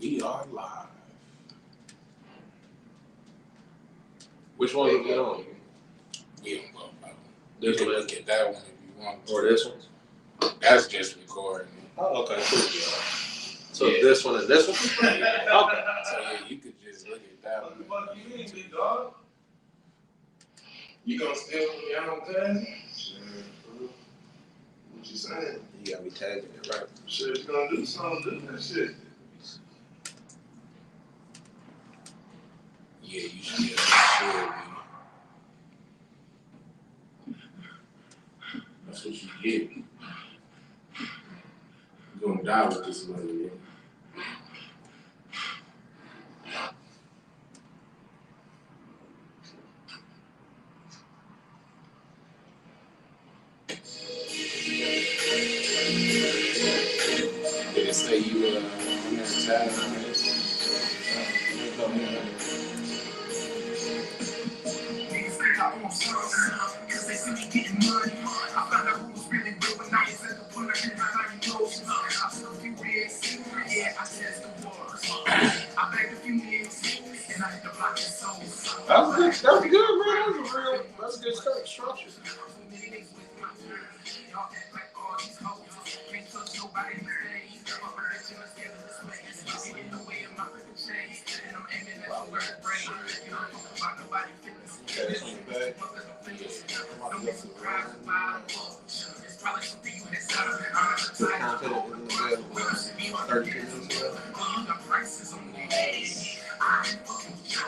We are live. Which one you get on? We don't know about it. You can look at that one if you want. Or this one? That's just recording. Oh, okay, cool. So this one and this one? Okay. So yeah, you could just look at that one. What the fuck you mean, big dog? You gonna steal from your own cousin? What you saying? You gotta be tagging it, right? Shit, you gonna do something, do that shit. Yeah, you should be. That's what you get. You're gonna die with this money, man. Did it say you on that tab on this? Cause they see me getting money. I found out who was really real when I was at the point I didn't have any notion. I took a few risks, yeah, I tested the waters. I backed a few years, and I hit the block and sold. That's good, man. That's a good structure. Y'all act like all these hoes. Can't trust nobody these days. I'm a legend, let's get in this place. I'm in the way of my freaking chains, and I'm aiming at the word brain. You don't talk about nobody feelings. Don't be surprised by the book. It's probably something you had started. I'm not the type of 32 minutes ago. you got prices on the edge. I ain't fucking with you.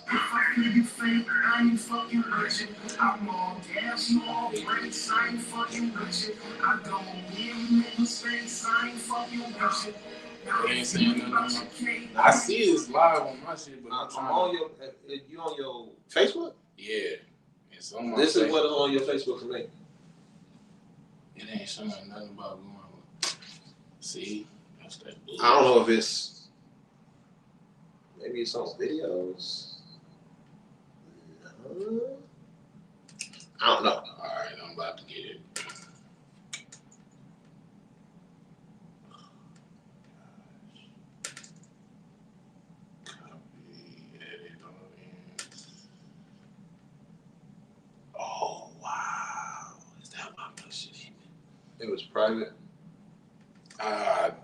If I hear you fake, I ain't fucking with you. I'm all gas, you all brakes, I ain't fucking with you. I don't really make mistakes, I ain't fucking with you. They ain't saying nothing. I see it's live on my shit, but I'm trying. On your, you on your Facebook? Yeah. It's on my This Facebook. is what is on your Facebook for me. It ain't showing nothing about going on. See? That's that. I don't know if it's maybe it's on videos. No. I don't know. Alright, I'm about to get it. Copy, edit, audience. Oh, wow. Is that why my shit hit me? It was private.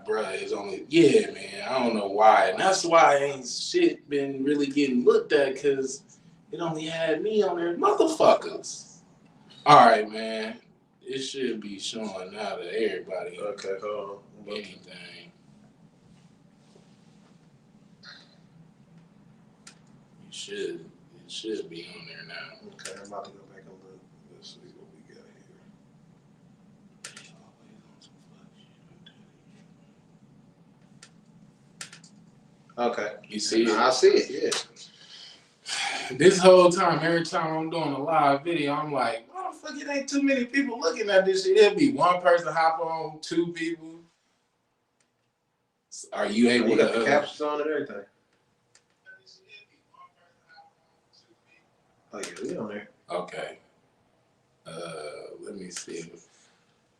Bruh, it's only, yeah, man, I don't know why. And that's why ain't shit been really getting looked at, because it only had me on there. Motherfuckers. All right, man. It should be showing now to everybody. Okay, hold on. Anything. It should be on there now. Okay, I'm about to go back and look. Let's see what we got here. Okay. You see it? I see it, yeah. This whole time, every time I'm doing a live video, I'm like, motherfucker, it ain't too many people looking at this shit. It'll be one person hop on, two people. Are you able You to got the captions on and everything. Oh yeah, we on there. Okay. Let me see.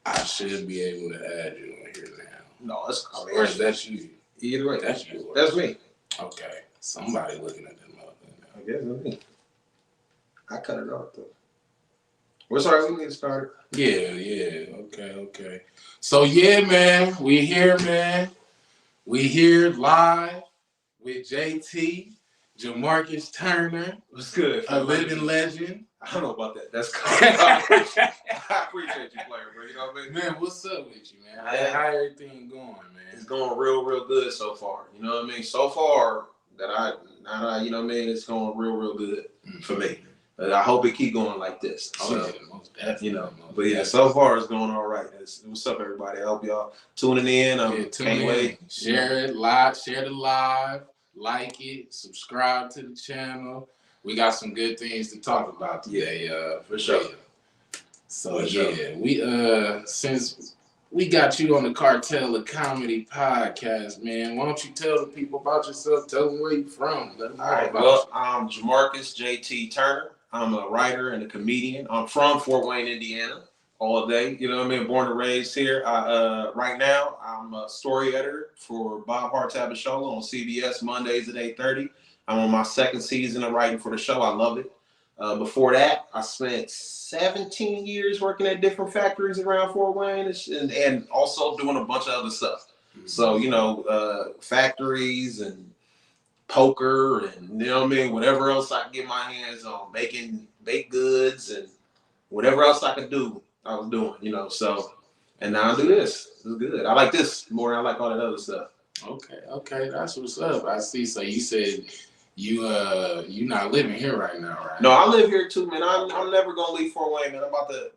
I should be able to add you on here now. No, that's Or is that you? either way. That's you. That's me. Okay. Somebody looking at them up now. I guess that's me. I cut it off though. We're sorry, we get started. Yeah. Okay. So yeah, man, we here, man. We here live with JT, Jamarcus Turner. What's good? A living legend. I don't know about that. That's cool. I appreciate you, player, bro. You know what I mean? Man, what's up with you, man? How everything going, man? It's going real good so far. You know what I mean? So far you know what I mean? It's going real good for me. But I hope it keep going like this. Oh, yeah, most definitely. You know, but yeah, so far it's going all right. What's up, everybody? I hope y'all tuning in. Can't wait. Share it live. Share the live. Like it. Subscribe to the channel. We got some good things to talk about today. For sure. So we since we got you on the Cartel of Comedy podcast, man, why don't you tell the people about yourself? Tell them where you from. Let them know All right. about Well, I'm Jamarcus JT Turner. I'm a writer and a comedian. I'm from Fort Wayne, Indiana. all day. You know what I mean? Born and raised here. Right now, I'm a story editor for Bob Hartab's show on CBS Mondays at 8:30. I'm on my second season of writing for the show. I love it. Before that, I spent 17 years working at different factories around Fort Wayne and also doing a bunch of other stuff. So, factories and poker and, you know what I mean, whatever else I could get my hands on, making baked goods and whatever else I could do, I was doing, so, and now I do this. This is good. I like this more than I like all that other stuff. Okay, that's what's up. I see. So you said you not living here right now, right? No, I live here too, man. I'm never gonna leave Fort Wayne, man.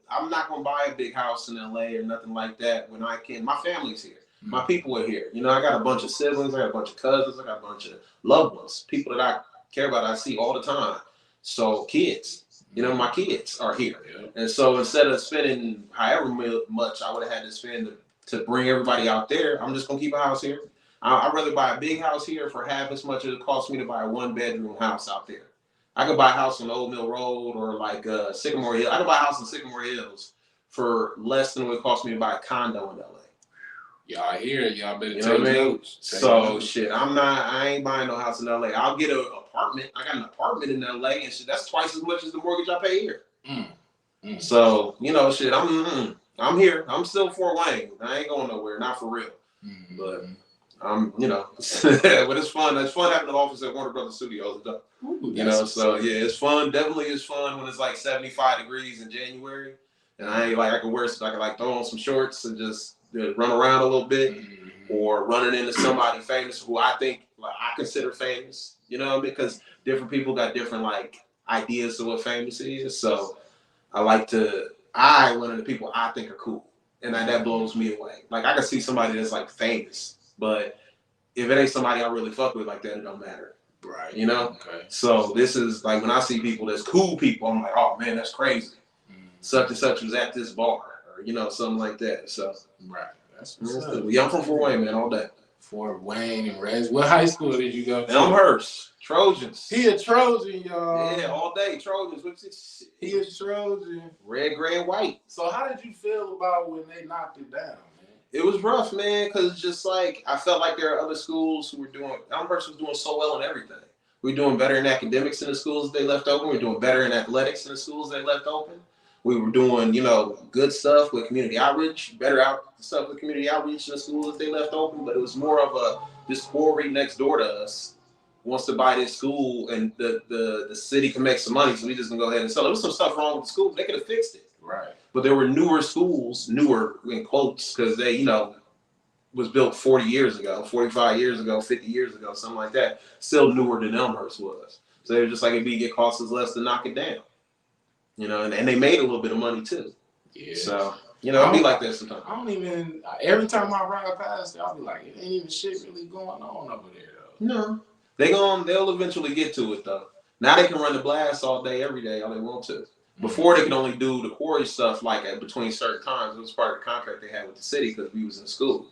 I'm not gonna buy a big house in LA or nothing like that when I can. My family's here. My people are here. I got a bunch of siblings, I got a bunch of cousins, I got a bunch of loved ones, people that I care about, I see all the time. So kids, my kids are here. Yeah. And so instead of spending however much I would have had to spend to bring everybody out there, I'm just gonna keep a house here. I'd rather buy a big house here for half as much as it costs me to buy a 1-bedroom house out there. I could buy a house on Old Mill Road or like Sycamore Hill. I could buy a house in Sycamore Hills for less than what it cost me to buy a condo in LA. Y'all here, y'all better take notes. So shit, I ain't buying no house in LA. I'll get an apartment. I got an apartment in LA and shit. That's twice as much as the mortgage I pay here. So, shit, I'm here. I'm still Fort Wayne. I ain't going nowhere, not for real. But but it's fun. It's fun having an office at Warner Brothers Studios. So yeah, it's fun. Definitely it's fun when it's like 75 degrees in January. And I can like throw on some shorts and just run around a little bit, or running into somebody famous who I think I consider famous, because different people got different like ideas of what famous is. So I run into people I think are cool, and that blows me away. Like I can see somebody that's like famous, but if it ain't somebody I really fuck with like that, it don't matter. Right. Okay. So this is like when I see people that's cool people, I'm like, oh man, that's crazy. Such and such was at this bar, or something like that. So right, that's what's up. Yeah, I'm from Fort Wayne, man, all day. Fort Wayne and Reds. What high school did you go to? Elmhurst, Trojans. He a Trojan, y'all. Yeah, all day Trojans. He a Trojan. Red, gray, and white. So how did you feel about when they knocked it down, man? It was rough, man, because just like I felt like there are other schools who were Elmhurst was doing so well in everything. We were doing better in academics in the schools they left open. We were doing better in athletics in the schools they left open. We were doing, good stuff with community outreach, stuff with community outreach in the schools that they left open, but it was more of this quarry next door to us wants to buy this school and the city can make some money, so we just gonna go ahead and sell it. There was some stuff wrong with the school. They could have fixed it. Right. But there were newer schools, newer in quotes, because they, was built 40 years ago, 45 years ago, 50 years ago, something like that, still newer than Elmhurst was. So they were just like, it cost us less to knock it down. And they made a little bit of money too. Yeah. So, it'll be like that sometimes. Every time I ride past it, I'll be like, it ain't even shit really going on over there though. No. They'll eventually get to it though. Now they can run the blast all day, every day, all they want to. Before they could only do the quarry stuff like between certain times. It was part of the contract they had with the city because we was in school.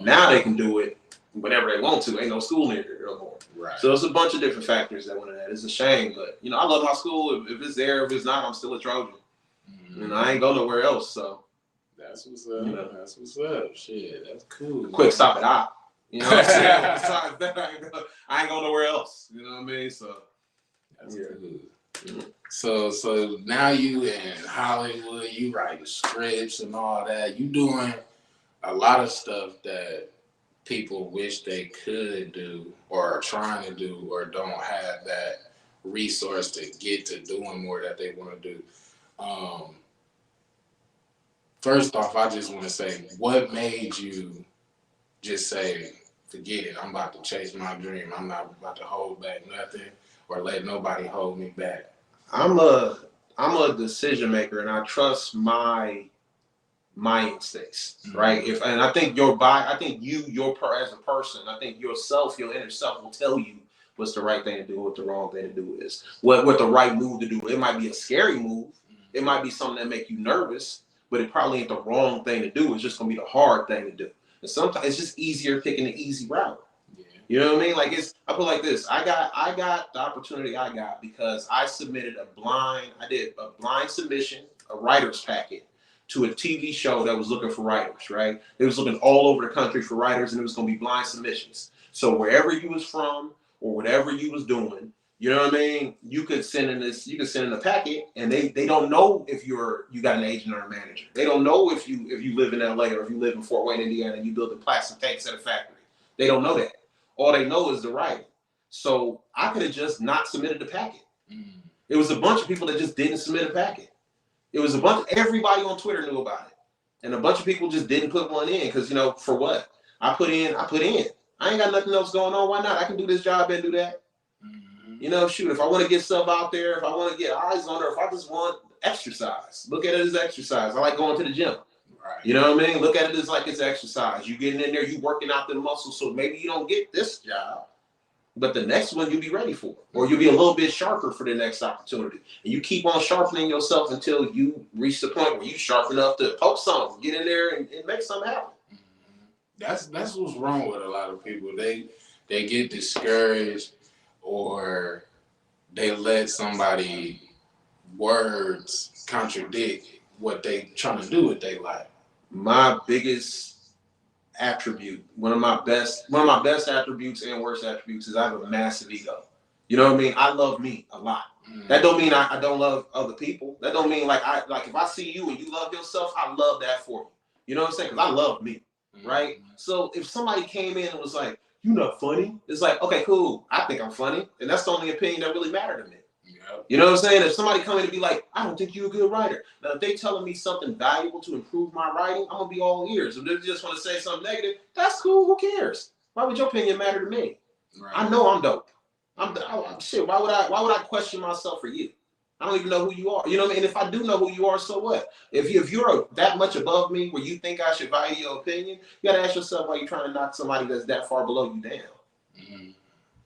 Now they can do it whenever they want to. Ain't no school near there no more. Right. So it's a bunch of different factors that went in that. It's a shame, but I love my school. If it's there, if it's not, I'm still a Trojan. I ain't go nowhere else. So that's what's up. That's what's up. Shit, that's cool. Quick stop at op. What I'm saying? Besides that, I ain't go nowhere else. You know what I mean? So that's good. So now you in Hollywood, you writing scripts and all that. You doing a lot of stuff that people wish they could do or are trying to do or don't have that resource to get to doing more that they want to do. First off, I just want to say, what made you just say, forget it, I'm about to chase my dream. I'm not about to hold back nothing or let nobody hold me back. I'm a decision maker, and I trust my instincts, right? And I think as a person, I think yourself, your inner self will tell you what's the right thing to do, what the wrong thing to do is, what the right move to do. It might be a scary move. It might be something that make you nervous, but it probably ain't the wrong thing to do. It's just gonna be the hard thing to do. And sometimes it's just easier picking the easy route. Yeah. You know what I mean? Like I put it like this. I got the opportunity I got because I did a blind submission, a writer's packet to a TV show that was looking for writers, right? It was looking all over the country for writers, and it was going to be blind submissions. So wherever you was from or whatever you was doing, you know what I mean? You could send in a packet, and they don't know if you got an agent or a manager. They don't know if you live in LA or if you live in Fort Wayne, Indiana, and you building plastic tanks at a factory. They don't know that. All they know is the writing. So I could have just not submitted the packet. It was a bunch of people that just didn't submit a packet. It was everybody on Twitter knew about it. And a bunch of people just didn't put one in because, for what? I put in. I ain't got nothing else going on. Why not? I can do this job and do that. Shoot, if I want to get stuff out there, if I want to get eyes on her, if I just want exercise, look at it as exercise. I like going to the gym. Right. You know what I mean? Look at it as like it's exercise. You getting in there, you working out the muscles, so maybe you don't get this job, but the next one you'll be ready for, or you'll be a little bit sharper for the next opportunity. And you keep on sharpening yourself until you reach the point where you're sharp enough to poke something, get in there and make something happen. That's what's wrong with a lot of people. They get discouraged, or they let somebody words contradict what they trying to do with their life. My biggest attribute, one of my best attributes and worst attributes is I have a massive ego. You know what I mean? I love me a lot. That don't mean I don't love other people. That don't mean like if I see you and you love yourself, I love that for you. You know what I'm saying? Because I love me, right? So if somebody came in and was like, "You're not funny," it's like, okay, cool. I think I'm funny, and that's the only opinion that really mattered to me. Yep. You know what I'm saying? If somebody come in and be like, "I don't think you're a good writer," now if they telling me something valuable to improve my writing, I'm gonna be all ears. If they just want to say something negative, that's cool. Who cares? Why would your opinion matter to me? Right. I know I'm dope. Shit. Why would I question myself for you? I don't even know who you are. You know what I mean? And if I do know who you are, so what? If you're that much above me where you think I should value your opinion, you gotta ask yourself why you're trying to knock somebody that's that far below you down.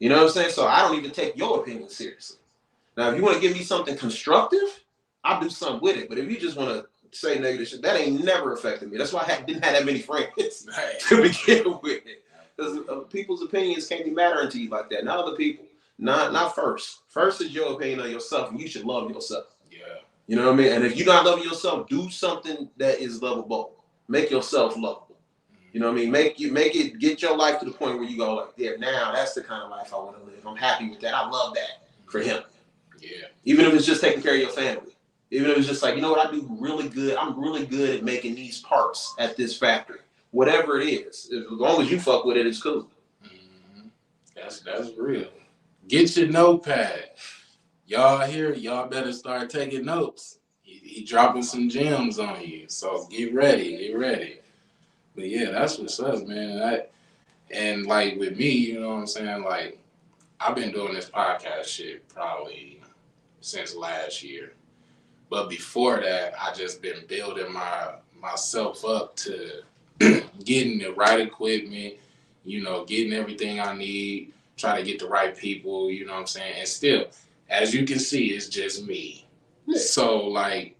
You know what I'm saying? So I don't even take your opinion seriously. Now, if you want to give me something constructive, I'll do something with it. But if you just want to say negative shit, that ain't never affected me. That's why I didn't have that many friends to begin with. Because people's opinions can't be mattering to you like that. Not other people. Not first. First is your opinion of yourself, and you should love yourself. Yeah. You know what I mean? And if you're not loving yourself, do something that is lovable. Make yourself lovable. You know what I mean? Get your life to the point where you go like, yeah, now that's the kind of life I want to live. I'm happy with that. I love that for him. Yeah. Even if it's just taking care of your family. Even if it's just like, you know what, I do really good. I'm really good at making these parts at this factory. Whatever it is. As long as you fuck with it, it's cool. That's real. Get your notepad. Y'all here, y'all better start taking notes. He dropping some gems on you. So get ready. But yeah, that's what's up, man. And like with me, you know what I'm saying? Like, I've been doing this podcast shit probably since last year. But before that, I just been building myself up to getting the right equipment, getting everything I need, try to get the right people, you know what I'm saying? And still, as you can see, it's just me. Yeah. So, like,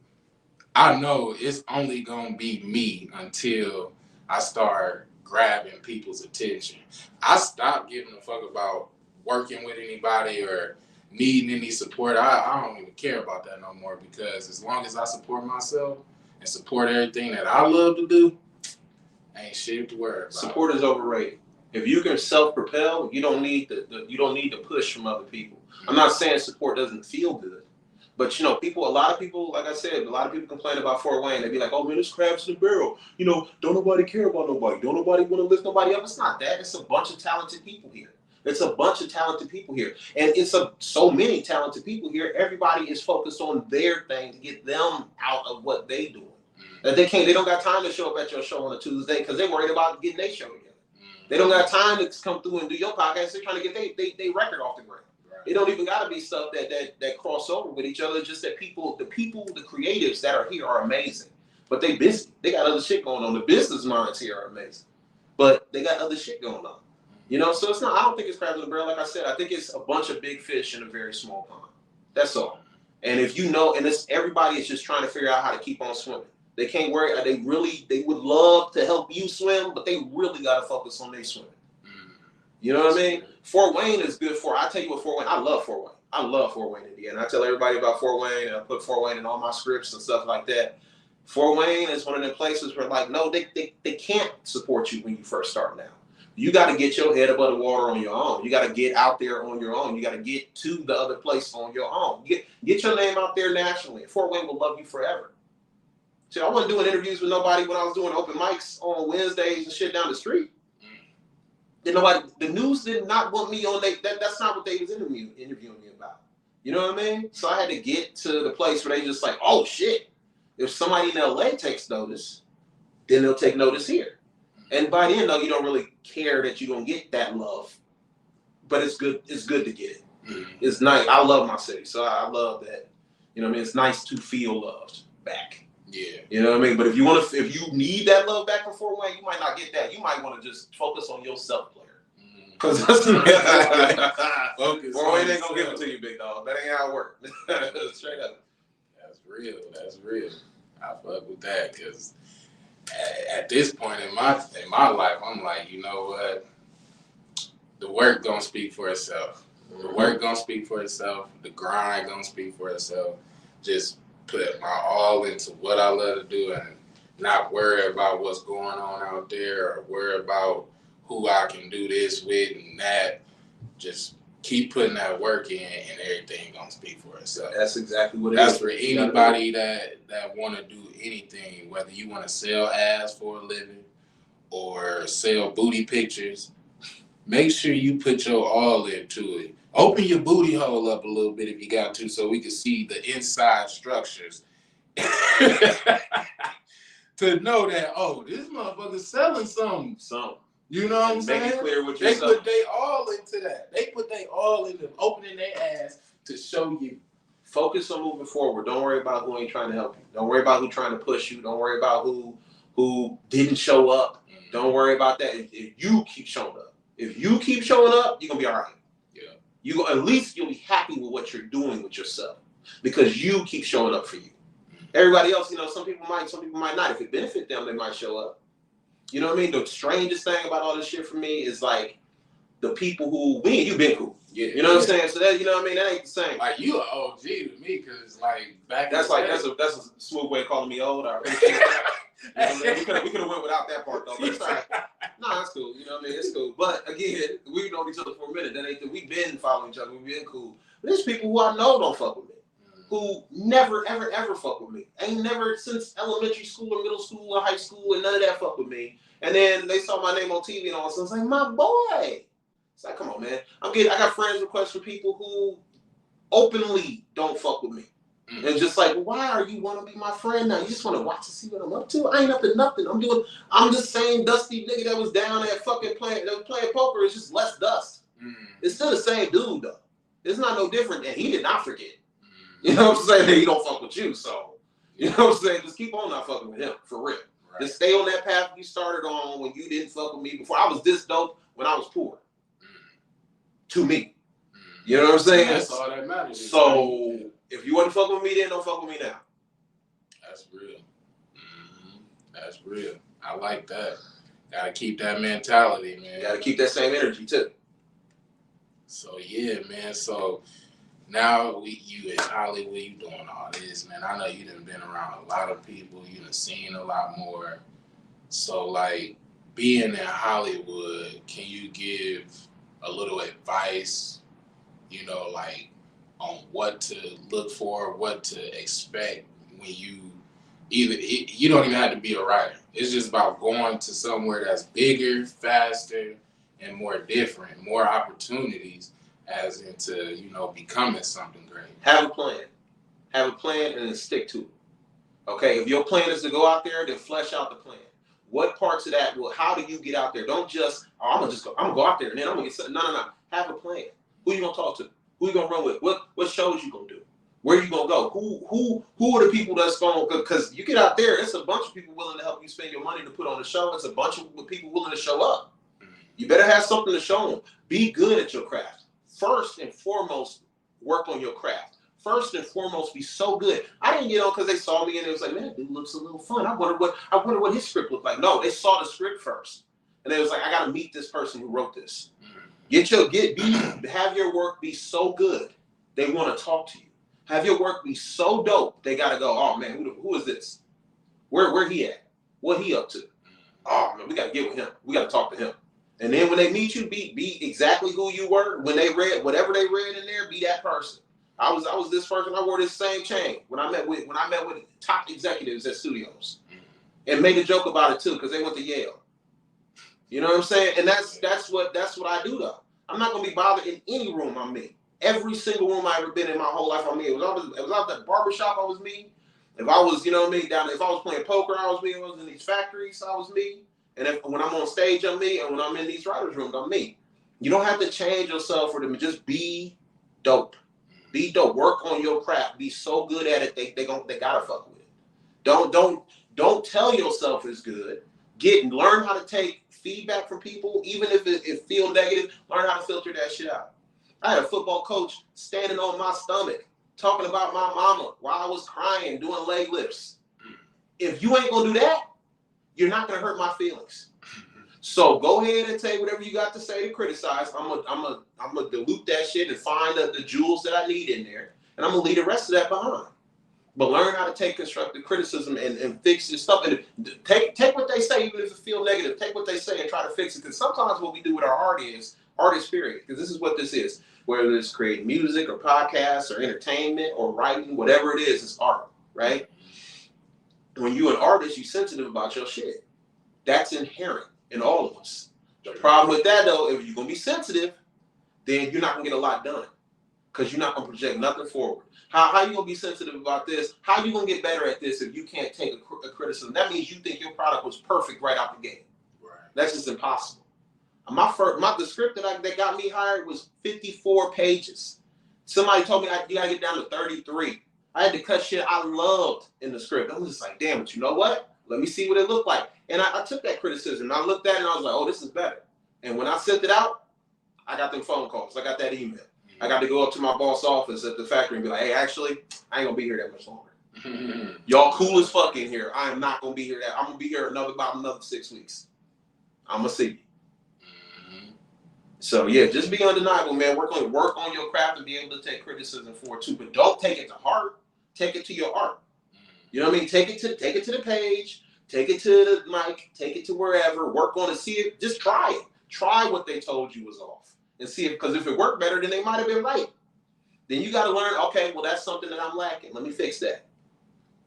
I know it's only going to be me until I start grabbing people's attention. I stopped giving a fuck about working with anybody or needing any support. I don't even care about that no more, because as long as I support myself and support everything that I love to do, ain't shit to worry about. Support is overrated. If you can self-propel, you don't need the push from other people. I'm not saying support doesn't feel good, but a lot of people, like I said, a lot of people complain about Fort Wayne. They be like, "Oh man, it's crabs in the barrel. Don't nobody care about nobody. Don't nobody want to lift nobody up." It's not that. It's a bunch of talented people here. And it's so many talented people here. Everybody is focused on their thing to get them out of what they doing. That they don't got time to show up at your show on a Tuesday because they're worried about getting their show together. They don't got time to come through and do your podcast. They're trying to get their record off the ground. Right. It don't even got to be stuff that cross over with each other. It's just that the creatives that are here are amazing, but they busy. They got other shit going on. The business minds here are amazing, but they got other shit going on. So it's not. I don't think it's crabs in the barrel. Like I said, I think it's a bunch of big fish in a very small pond. That's all. And if everybody is just trying to figure out how to keep on swimming. They can't worry. They would love to help you swim, but they really got to focus on their swimming. You know what I mean? Fort Wayne is good I tell you what, Fort Wayne, I love Fort Wayne. I love Fort Wayne, Indiana. I tell everybody about Fort Wayne, and I put Fort Wayne in all my scripts and stuff like that. Fort Wayne is one of the places where, like, no, they can't support you when you first start now. You got to get your head above the water on your own. You got to get out there on your own. You got to get to the other place on your own. Get your name out there nationally. Fort Wayne will love you forever. See, I wasn't doing interviews with nobody when I was doing open mics on Wednesdays and shit down the street. Then nobody, the news did not want me on that's not what they was interviewing me about. You know what I mean? So I had to get to the place where they just like, oh shit, if somebody in LA takes notice, then they'll take notice here. And by then, though, you don't really care that you don't get that love. But it's good to get it. It's nice. I love my city. So I love that. You know what I mean? It's nice to feel loved back. Yeah. You know what I mean? But if you need that love back from Fort Wayne, you might not get that. You might want to just focus on yourself, player. Because that's Fort Wayne ain't gonna give it to you, big dog. That ain't how it works. Straight up. That's real. That's real. I fuck with that because at this point in my life, I'm like, you know what? The work gonna speak for itself. The work gonna speak for itself. The grind gonna speak for itself. Just put my all into what I love to do and not worry about what's going on out there or worry about who I can do this with and that. Just keep putting that work in and everything gonna speak for itself. That's exactly what it That's is. for anybody that want to do anything, whether you want to sell ass for a living or sell booty pictures. Make sure you put your all into it. Open your booty hole up a little bit if you got to, so we can see the inside structures. To know that, oh, this motherfucker's selling something. You know what I'm saying? Make it clear what you're They selling. put they all into that. They put they all into opening their ass to show you. Focus on moving forward. Don't worry about who ain't trying to help you. Don't worry about who trying to push you. Don't worry about who didn't show up. Don't worry about that. If you keep showing up. If you keep showing up, you're gonna be all right. Yeah. At least you'll be happy with what you're doing with yourself. Because you keep showing up for you. Everybody else, some people might not. If it benefit them, they might show up. You know what I mean? The strangest thing about all this shit for me is like the people who me and you been cool. Yeah. You know what I'm saying? So that, you know what I mean? That ain't the same. Like you an OG to me, cause like back. That's like that's a smooth way of calling me old. I appreciate that. You know, we could have went without that part though. But it's all right. No, it's cool. You know what I mean? It's cool. But again, we've known each other for a minute. That ain't that we've been following each other. We've been cool. But there's people who I know don't fuck with me. Who never, ever, ever fuck with me. Ain't never since elementary school or middle school or high school and none of that fuck with me. And then they saw my name on TV and all of a sudden it's like, my boy. It's like, come on, man. I got friends requests from people who openly don't fuck with me. And just like, why are you want to be my friend now? You just want to watch to see what I'm up to? I ain't up to nothing. I'm the same dusty nigga that was down there fucking playing poker. It's just less dust. It's still the same dude though. It's not no different. And he did not forget. You know what I'm saying? He don't fuck with you, so you know what I'm saying? Just keep on not fucking with him, for real. Right. Just stay on that path you started on when you didn't fuck with me before. I was this dope when I was poor. To me. You know what I'm saying? That's all that matters. So if you wasn't fucking with me then, don't fuck with me now. That's real. That's real. I like that. Gotta keep that mentality, man. Gotta keep that same energy too. So yeah, man. So now you in Hollywood, you doing all this, man. I know you done been around a lot of people, you done seen a lot more. So like being in Hollywood, can you give a little advice, like on what to look for, what to expect when you don't even have to be a writer. It's just about going to somewhere that's bigger, faster, and more different, more opportunities as into, becoming something great. Have a plan. Have a plan and then stick to it. Okay, if your plan is to go out there, then flesh out the plan. What parts of that how do you get out there? Don't just, I'm gonna go out there and then I'm gonna get something. No. Have a plan. Who you gonna talk to? Who you gonna run with? What shows you gonna do? Where you gonna go? Who are the people that's gonna, because you get out there, it's a bunch of people willing to help you spend your money to put on the show. It's a bunch of people willing to show up. You better have something to show them. Be good at your craft. First and foremost, work on your craft. First and foremost, be so good. I didn't get on because they saw me and it was like, man, that dude looks a little fun. I wonder what his script looked like. No, they saw the script first. And they was like, I gotta meet this person who wrote this. Have your work be so good, they want to talk to you. Have your work be so dope, they gotta go, oh man, who is this? Where he at? What he up to? Oh man, we got to get with him. We got to talk to him. And then when they meet you, be exactly who you were. When they read whatever they read in there, be that person. I was this person. I wore this same chain when I met with top executives at studios, and made a joke about it too because they went to Yale. You know what I'm saying? And that's what I do though. I'm not gonna be bothered in any room I'm in. Every single room I've ever been in my whole life I'm in. It was out that barbershop, I was me. If I was, you know what I mean, if I was playing poker, I was me. If I was in these factories, I was me. And when I'm on stage, I'm me. And when I'm in these writers' rooms, I'm me. You don't have to change yourself for them. Just be dope. Be dope. Work on your craft. Be so good at it, they gotta fuck with it. Don't tell yourself it's good. Learn how to take feedback from people, even if it feels negative. Learn how to filter that shit out. I had a football coach standing on my stomach, talking about my mama while I was crying, doing leg lifts. If you ain't gonna do that, you're not gonna hurt my feelings. So go ahead and say whatever you got to say to criticize. I'm gonna dilute that shit and find the jewels that I need in there, and I'm gonna leave the rest of that behind. But learn how to take constructive criticism and fix your stuff. And take what they say, even if it feels negative. Take what they say and try to fix it. Because sometimes what we do with our art is period. Because this is what this is. Whether it's creating music or podcasts or entertainment or writing, whatever it is, it's art, right? When you're an artist, you're sensitive about your shit. That's inherent in all of us. The problem with that, though, if you're going to be sensitive, then you're not going to get a lot done. Because you're not going to project nothing forward. How you going to be sensitive about this? How you going to get better at this if you can't take a criticism? That means you think your product was perfect right out the gate. Right. That's just impossible. The script that got me hired was 54 pages. Somebody told me you got to get down to 33. I had to cut shit I loved in the script. I was just like, damn it, you know what? Let me see what it looked like. And I took that criticism. And I looked at it and I was like, oh, this is better. And when I sent it out, I got them phone calls. I got that email. I got to go up to my boss' office at the factory and be like, hey, actually, I ain't going to be here that much longer. Y'all cool as fuck in here. I am not going to be here. I'm going to be here about another 6 weeks. I'm going to see you. So, yeah, just be undeniable, man. Work on your craft and be able to take criticism for it, too. But don't take it to heart. Take it to your art. You know what I mean? Take it to the page. Take it to the mic. Take it to wherever. Work on it. See it. Just try it. Try what they told you was off. And see because if it worked better, then they might have been right. Then you got to learn, okay, well, that's something that I'm lacking. Let me fix that.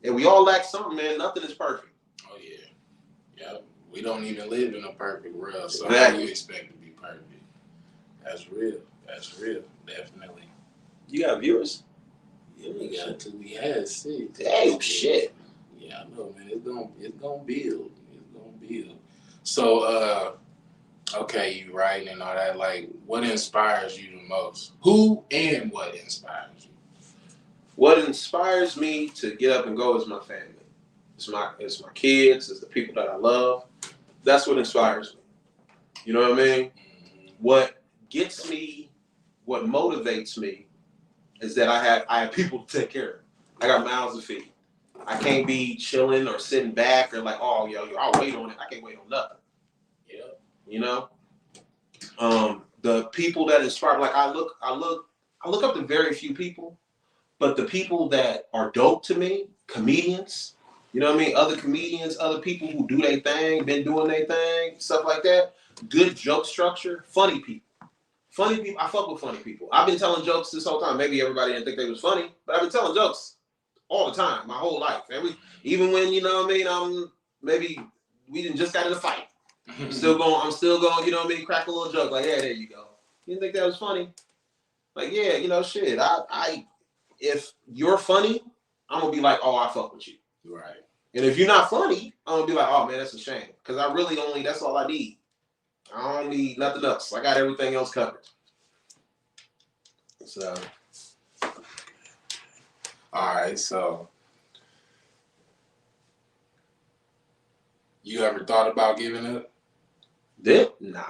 And we all lack something, man. Nothing is perfect. Oh, yeah. Yeah. We don't even live in a perfect world. So exactly. How do you expect to be perfect? That's real. Definitely. You got viewers? Yeah, we got 2. We had 6. Damn, shit. Yeah, I know, man. It's gonna build. So, okay, you writing and all that. Like, what inspires you the most? Who and what inspires you? What inspires me to get up and go is my family. It's my kids. It's the people that I love. That's what inspires me. You know what I mean? Mm-hmm. What gets me, what motivates me, is that I have people to take care of. I got mouths to feed. I can't be chilling or sitting back or like, oh, I'll wait on it. I can't wait on nothing. Yeah. You know? The people that inspire, like I look up to very few people, but the people that are dope to me, comedians, you know what I mean? Other comedians, other people who do their thing, been doing their thing, stuff like that. Good joke structure, funny people. I fuck with funny people. I've been telling jokes this whole time. Maybe everybody didn't think they was funny, but I've been telling jokes all the time, my whole life. Even when, you know what I mean, maybe we didn't just got in a fight. I'm still going, you know what I mean, crack a little joke. Like, yeah, there you go. You didn't think that was funny? Like, yeah, you know, shit. If you're funny, I'm going to be like, oh, I fuck with you. Right. And if you're not funny, I'm going to be like, oh, man, that's a shame. Because that's all I need. I don't need nothing else. I got everything else covered. So. All right, so. You ever thought about giving up? Nah.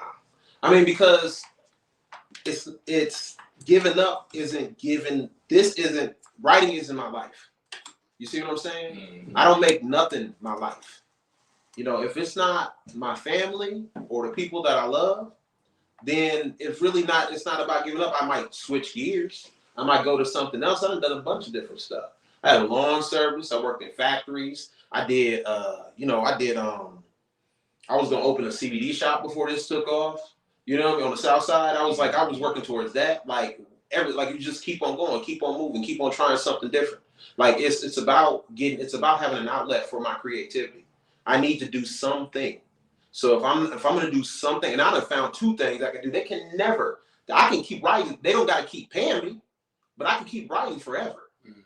I mean, because it's giving up writing isn't my life. You see what I'm saying? Mm-hmm. I don't make nothing my life. You know, if it's not my family or the people that I love, then it's not about giving up. I might switch gears. I might go to something else. I've done a bunch of different stuff. I had a lawn service. I worked in factories. I did, I was gonna open a CBD shop before this took off. You know, on the south side, I was working towards that. Like you just keep on going, keep on moving, keep on trying something different. Like it's about having an outlet for my creativity. I need to do something. So if I'm gonna do something, and I done found two things I can do. I can keep writing. They don't gotta keep paying me, but I can keep writing forever. Mm-hmm.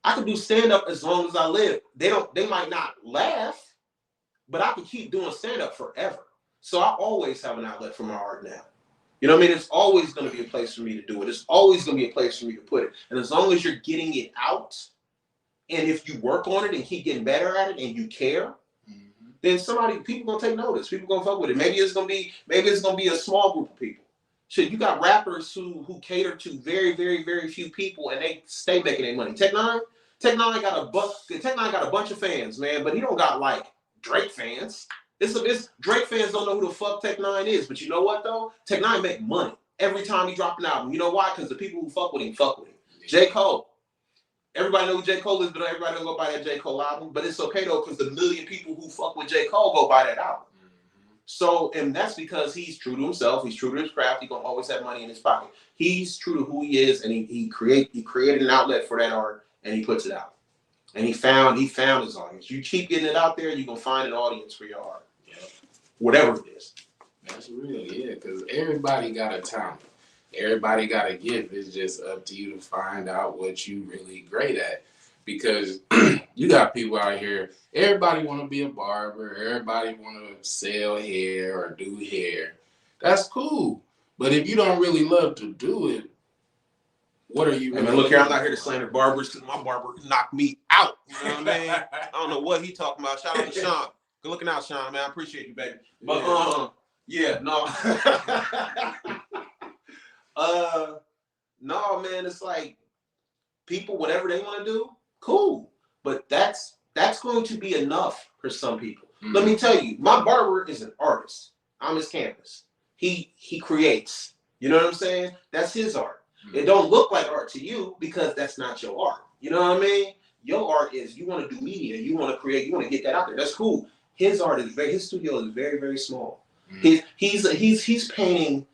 I can do stand up as long as I live. They might not laugh, but I can keep doing stand up forever. So I always have an outlet for my art now. You know what I mean? It's always going to be a place for me to do it. It's always going to be a place for me to put it. And as long as you're getting it out, and if you work on it and keep getting better at it and you care, mm-hmm. then people gonna take notice. People gonna fuck with it. Maybe it's gonna be a small group of people. Shit, you got rappers who cater to very, very, very few people and they stay making their money. Tech Nine got a bunch of fans, man, but he don't got like Drake fans. It's Drake fans don't know who the fuck Tech Nine is, but you know what though? Tech Nine make money every time he drop an album. You know why? Because the people who fuck with him. J. Cole. Everybody know who J. Cole is, but everybody don't go buy that J. Cole album. But it's okay though, because the million people who fuck with J. Cole go buy that album. Mm-hmm. So, and that's because he's true to himself. He's true to his craft. He's gonna always have money in his pocket. He's true to who he is, and he created an outlet for that art, and he puts it out. And he found his audience. You keep getting it out there, you're gonna find an audience for your art. Whatever it is. That's real, yeah, because everybody got a talent. Everybody got a gift. It's just up to you to find out what you really great at. Because you got people out here, everybody want to be a barber. Everybody want to sell hair or do hair. That's cool. But if you don't really love to do it, what are you really look here, I'm not here to slander barbers because my barber knocked me out. You know what I mean? I don't know what he talking about. Shout out to Sean. Good looking out, Sean, man. I appreciate you, baby. But no, man, it's like people, whatever they want to do, cool. But that's going to be enough for some people. Mm-hmm. Let me tell you, my barber is an artist. I'm his canvas. He creates. You know what I'm saying? That's his art. Mm-hmm. It don't look like art to you because that's not your art. You know what I mean? Your art is you want to do media, you want to create, you want to get that out there. That's cool. His art is his studio is very, very small. Mm-hmm. He's painting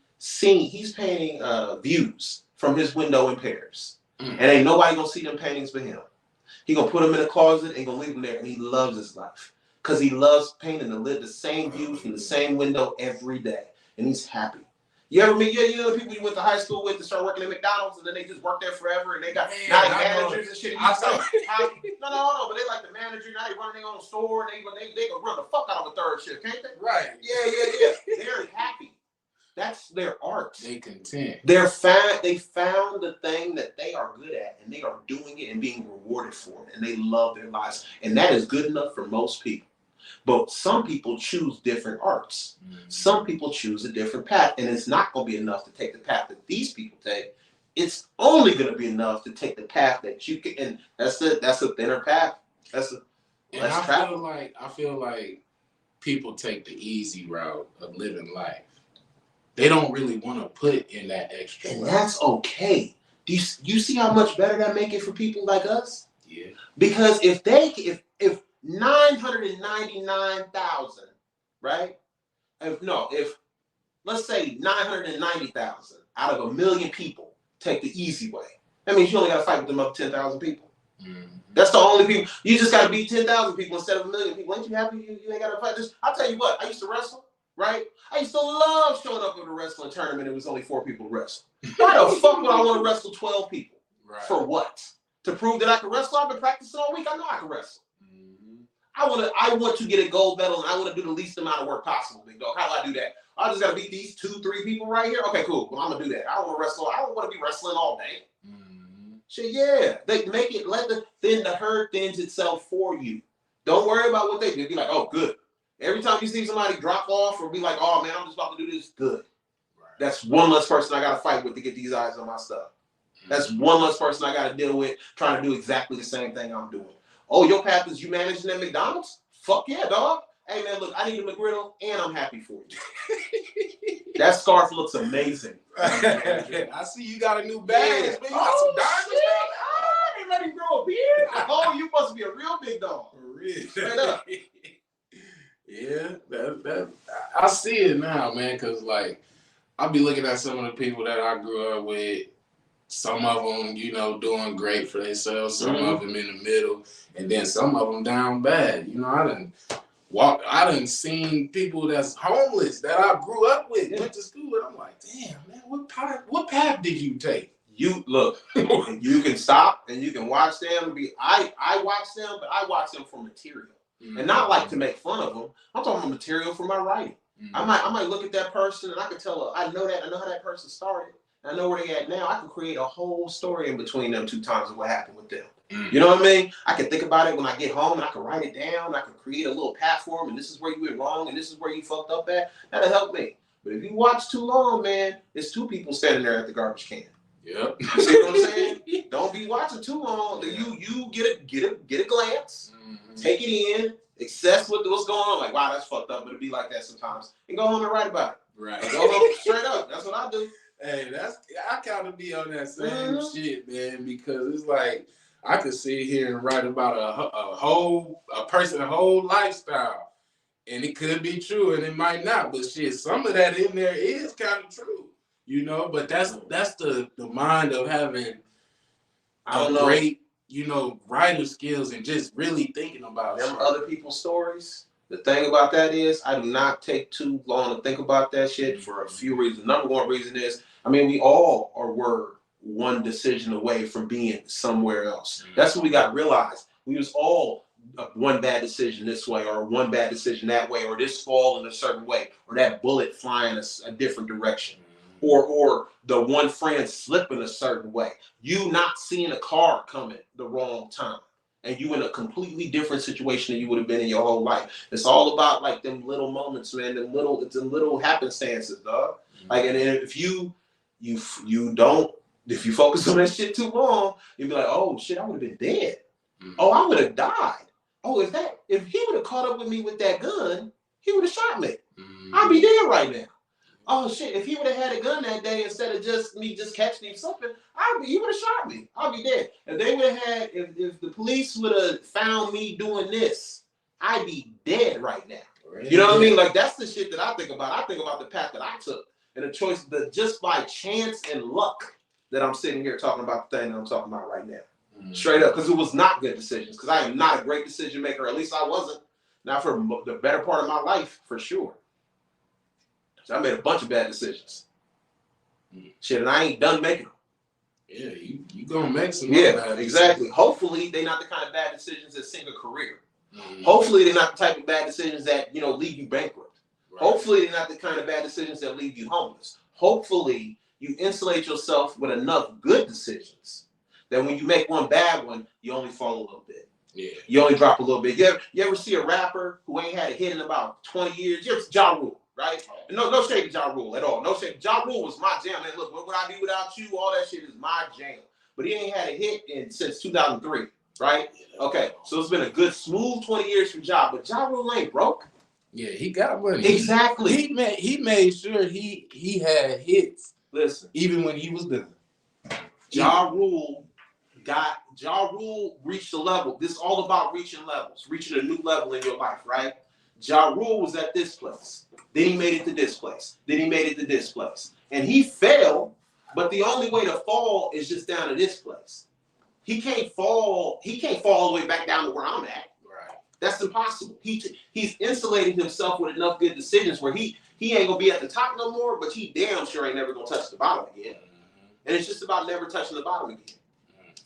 views from his window in Paris. Mm-hmm. And ain't nobody gonna see them paintings but him. He gonna put them in a closet and gonna leave them there, and he loves his life. Because he loves painting to live the same view from the same window every day. And he's happy. You ever meet you know the people you went to high school with to start working at McDonald's and then they just work there forever and they got managers and shit. No, but they like the manager, now they run their own store, they can run the fuck out of a third shift, can't they? Right. Yeah. They're happy. That's their art. They content. They found the thing that they are good at and they are doing it and being rewarded for it and they love their lives. And that is good enough for most people. But some people choose different arts. Mm-hmm. Some people choose a different path, and it's not going to be enough to take the path that these people take. It's only going to be enough to take the path that you can, and that's a thinner path. I feel like people take the easy route of living life. They don't really want to put in that extra. And that's okay. Do you see how much better that make it for people like us? Yeah. Because if 999,000, right? If let's say 990,000 out of 1 million people take the easy way, that means you only got to fight with them up 10,000 people. Mm-hmm. That's the only people. You just got to beat 10,000 people instead of 1 million people. Ain't you happy you ain't got to fight this? I'll tell you what, I used to wrestle, right? I used to love showing up at a wrestling tournament. It was only 4 people to wrestle. Why the fuck would I want to wrestle 12 people? Right. For what? To prove that I can wrestle? I've been practicing all week. I know I can wrestle. I want to get a gold medal and I want to do the least amount of work possible, big dog. How do I do that? I just gotta beat these 2-3 people right here. Okay, cool. Well, I'm gonna do that. I don't want to wrestle. I don't want to be wrestling all day. Mm-hmm. Shit, yeah. They make it the herd thins itself for you. Don't worry about what they do. Be like, oh, good. Every time you see somebody drop off or be like, oh man, I'm just about to do this, good. Right. That's one less person I gotta fight with to get these eyes on my stuff. Mm-hmm. That's one less person I gotta deal with trying to do exactly the same thing I'm doing. Oh, your path is you managing at McDonald's? Fuck yeah, dog. Hey, man, look, I need a McGriddle, and I'm happy for you. That scarf looks amazing. I see you got a new badge. Man, you got some diamonds. I didn't let him grow a beard? Oh, you must be a real big dog. For real. Straight up. Yeah, I see it now, man. Cause like I be looking at some of the people that I grew up with. Some of them, you know, doing great for themselves. Some of them in the middle, and then some of them down bad. You know, I done seen people that's homeless that I grew up with, went to school with. I'm like, damn, man, what path did you take? You look, you can stop and you can watch them. I watch them, but I watch them for material, and not like to make fun of them. I'm talking about material for my writing. I might look at that person and I can tell I know how that person started. I know where they at now. I can create a whole story in between them 2 times of what happened with them. You know what I mean? I can think about it when I get home and I can write it down. I can create a little platform and this is where you went wrong and this is where you fucked up at. That'll help me. But if you watch too long, man, it's 2 people standing there at the garbage can. Yep. You see what I'm saying? Don't be watching too long. You get a glance, take it in, assess what's going on. Like, wow, that's fucked up, but it'd be like that sometimes. And go home and write about it. Right. Go home straight up. That's what I do. Hey, I kind of be on that same shit, man, because it's like I could sit here and write about a person's whole lifestyle, and it could be true, and it might not. But shit, some of that in there is kind of true, you know. But that's the mind of having great, you know, writer skills and just really thinking about them other people's stories. The thing about that is, I do not take too long to think about that shit for a few reasons. Number one reason is, I mean, we all were one decision away from being somewhere else. That's what we got to realize. We was all one bad decision this way, or one bad decision that way, or this fall in a certain way, or that bullet flying a different direction, or the one friend slipping a certain way. You not seeing a car coming the wrong time. And you in a completely different situation than you would have been in your whole life. It's all about like them little moments, man. Them little happenstances, dog. Like, and if you focus on that shit too long, you'll be like, oh shit, I would have been dead. Oh, I would have died. Oh, if he would have caught up with me with that gun, he would have shot me. I'd be dead right now. Oh shit, if he would have had a gun that day instead of just catching him something, he would have shot me. I'd be dead. If they would have had, if the police would have found me doing this, I'd be dead right now. You know what I mean? Like, that's the shit that I think about. I think about the path that I took and the choice that just by chance and luck that I'm sitting here talking about the thing that I'm talking about right now. Straight up, because it was not good decisions. Because I am not a great decision maker. At least I wasn't. Not for the better part of my life, for sure. So I made a bunch of bad decisions. Shit, and I ain't done making them. Yeah, you gonna make some. Yeah, exactly. Hopefully, they're not the kind of bad decisions that sink a career. Hopefully, they're not the type of bad decisions that, you know, leave you bankrupt. Right. Hopefully, they're not the kind of bad decisions that leave you homeless. Hopefully, you insulate yourself with enough good decisions that when you make one bad one, you only fall a little bit. Yeah. You only drop a little bit. You ever see a rapper who ain't had a hit in about 20 years? You ever see Ja Rule, right? No shade to Ja Rule at all. No shade. Ja Rule was my jam. Man, look, what would I be without you? All that shit is my jam. But he ain't had a hit since 2003, right? Okay, so it's been a good, smooth 20 years for Ja, but Ja Rule ain't broke. Yeah, he got money. Exactly. He made sure he had hits. Listen, even when he was done. Ja Rule reached a level. This is all about reaching levels, reaching a new level in your life, right? Ja Rule was at this place. Then he made it to this place. Then he made it to this place. And he fell, but the only way to fall is just down to this place. He can't fall all the way back down to where I'm at. Right. That's impossible. He's insulated himself with enough good decisions where he ain't gonna be at the top no more, but he damn sure ain't never gonna touch the bottom again. And it's just about never touching the bottom again.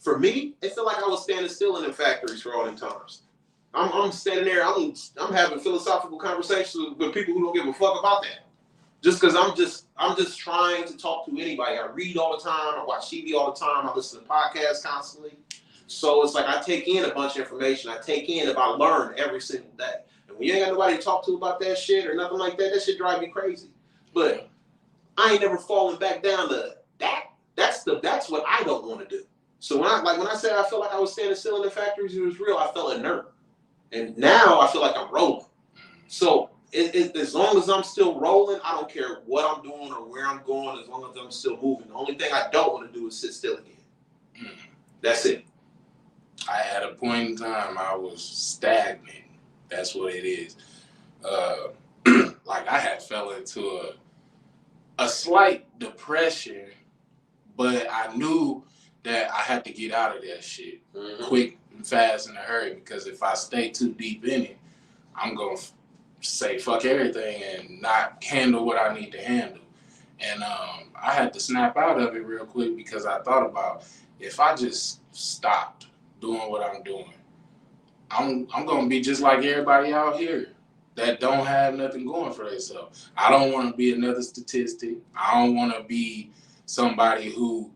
For me, it felt like I was standing still in them factories for all them times. I'm standing there, I'm having philosophical conversations with people who don't give a fuck about that. Just because I'm just trying to talk to anybody. I read all the time, I watch TV all the time, I listen to podcasts constantly. So it's like I take in a bunch of information, I learn every single day. And when you ain't got nobody to talk to about that shit or nothing like that, that shit drive me crazy. But I ain't never fallen back down to that. That's what I don't want to do. So when I said I felt like I was standing still in the factories, it was real. I felt inert. And now I feel like I'm rolling. So as long as I'm still rolling, I don't care what I'm doing or where I'm going, as long as I'm still moving. The only thing I don't want to do is sit still again. That's it. At a point in time, I was stagnant. That's what it is. Like I had fell into a slight depression, but I knew that I had to get out of that shit quick and fast in a hurry, because if I stay too deep in it, I'm going to say fuck everything and not handle what I need to handle. And I had to snap out of it real quick, because I thought about, if I just stopped doing what I'm doing, I'm going to be just like everybody out here that don't have nothing going for themselves. I don't want to be another statistic. I don't want to be somebody who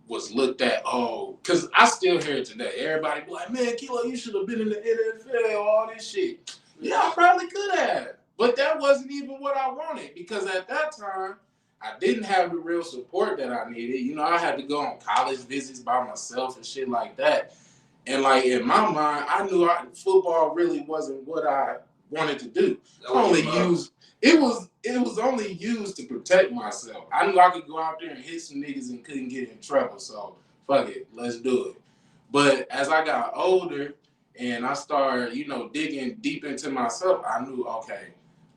was looked at, because I still hear it today. Everybody be like, man, Kilo, you should have been in the NFL, all this shit. Yeah, I probably could have. But that wasn't even what I wanted, because at that time, I didn't have the real support that I needed. You know, I had to go on college visits by myself and shit like that. And like in my mind, I knew football really wasn't what I wanted to do. It was only used to protect myself. I knew I could go out there and hit some niggas and couldn't get in trouble. So fuck it, let's do it. But as I got older and I started, digging deep into myself, I knew, okay,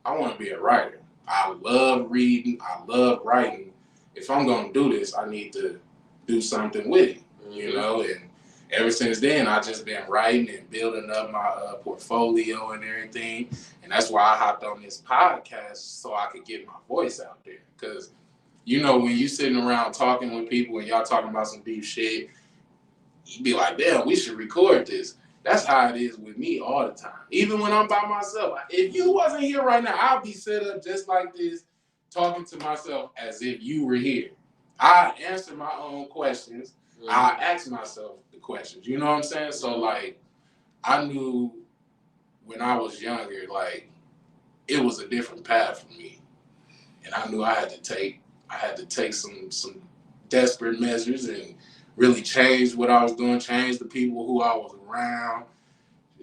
I want to be a writer. I love reading. I love writing. If I'm gonna do this, I need to do something with it, And ever since then, I've just been writing and building up my portfolio and everything. And that's why I hopped on this podcast, so I could get my voice out there. Because, when you sitting around talking with people and y'all talking about some deep shit, you be like, damn, we should record this. That's how it is with me all the time. Even when I'm by myself. If you wasn't here right now, I'll be set up just like this, talking to myself as if you were here. I answer my own questions. I ask myself the questions. You know what I'm saying? So, like, I knew when I was younger, like, it was a different path for me. And I knew I had to take some desperate measures and really change what I was doing, change the people who I was around.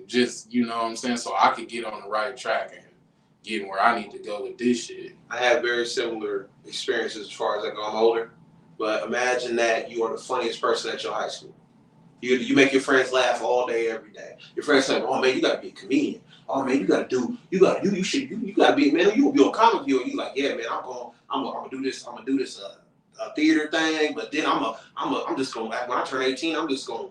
Just, you know what I'm saying? So I could get on the right track and get where I need to go with this shit. I have very similar experiences as far as I go. I'm older. But imagine that you are the funniest person at your high school. You make your friends laugh all day, every day. Your friends say, "Oh man, you gotta be a comedian. Oh man, you gotta be, man. You gonna be on Comic View." And you like, "Yeah, man, I'm gonna do this. I'm gonna do this theater thing. But then I'm just gonna, when I turn 18, I'm just gonna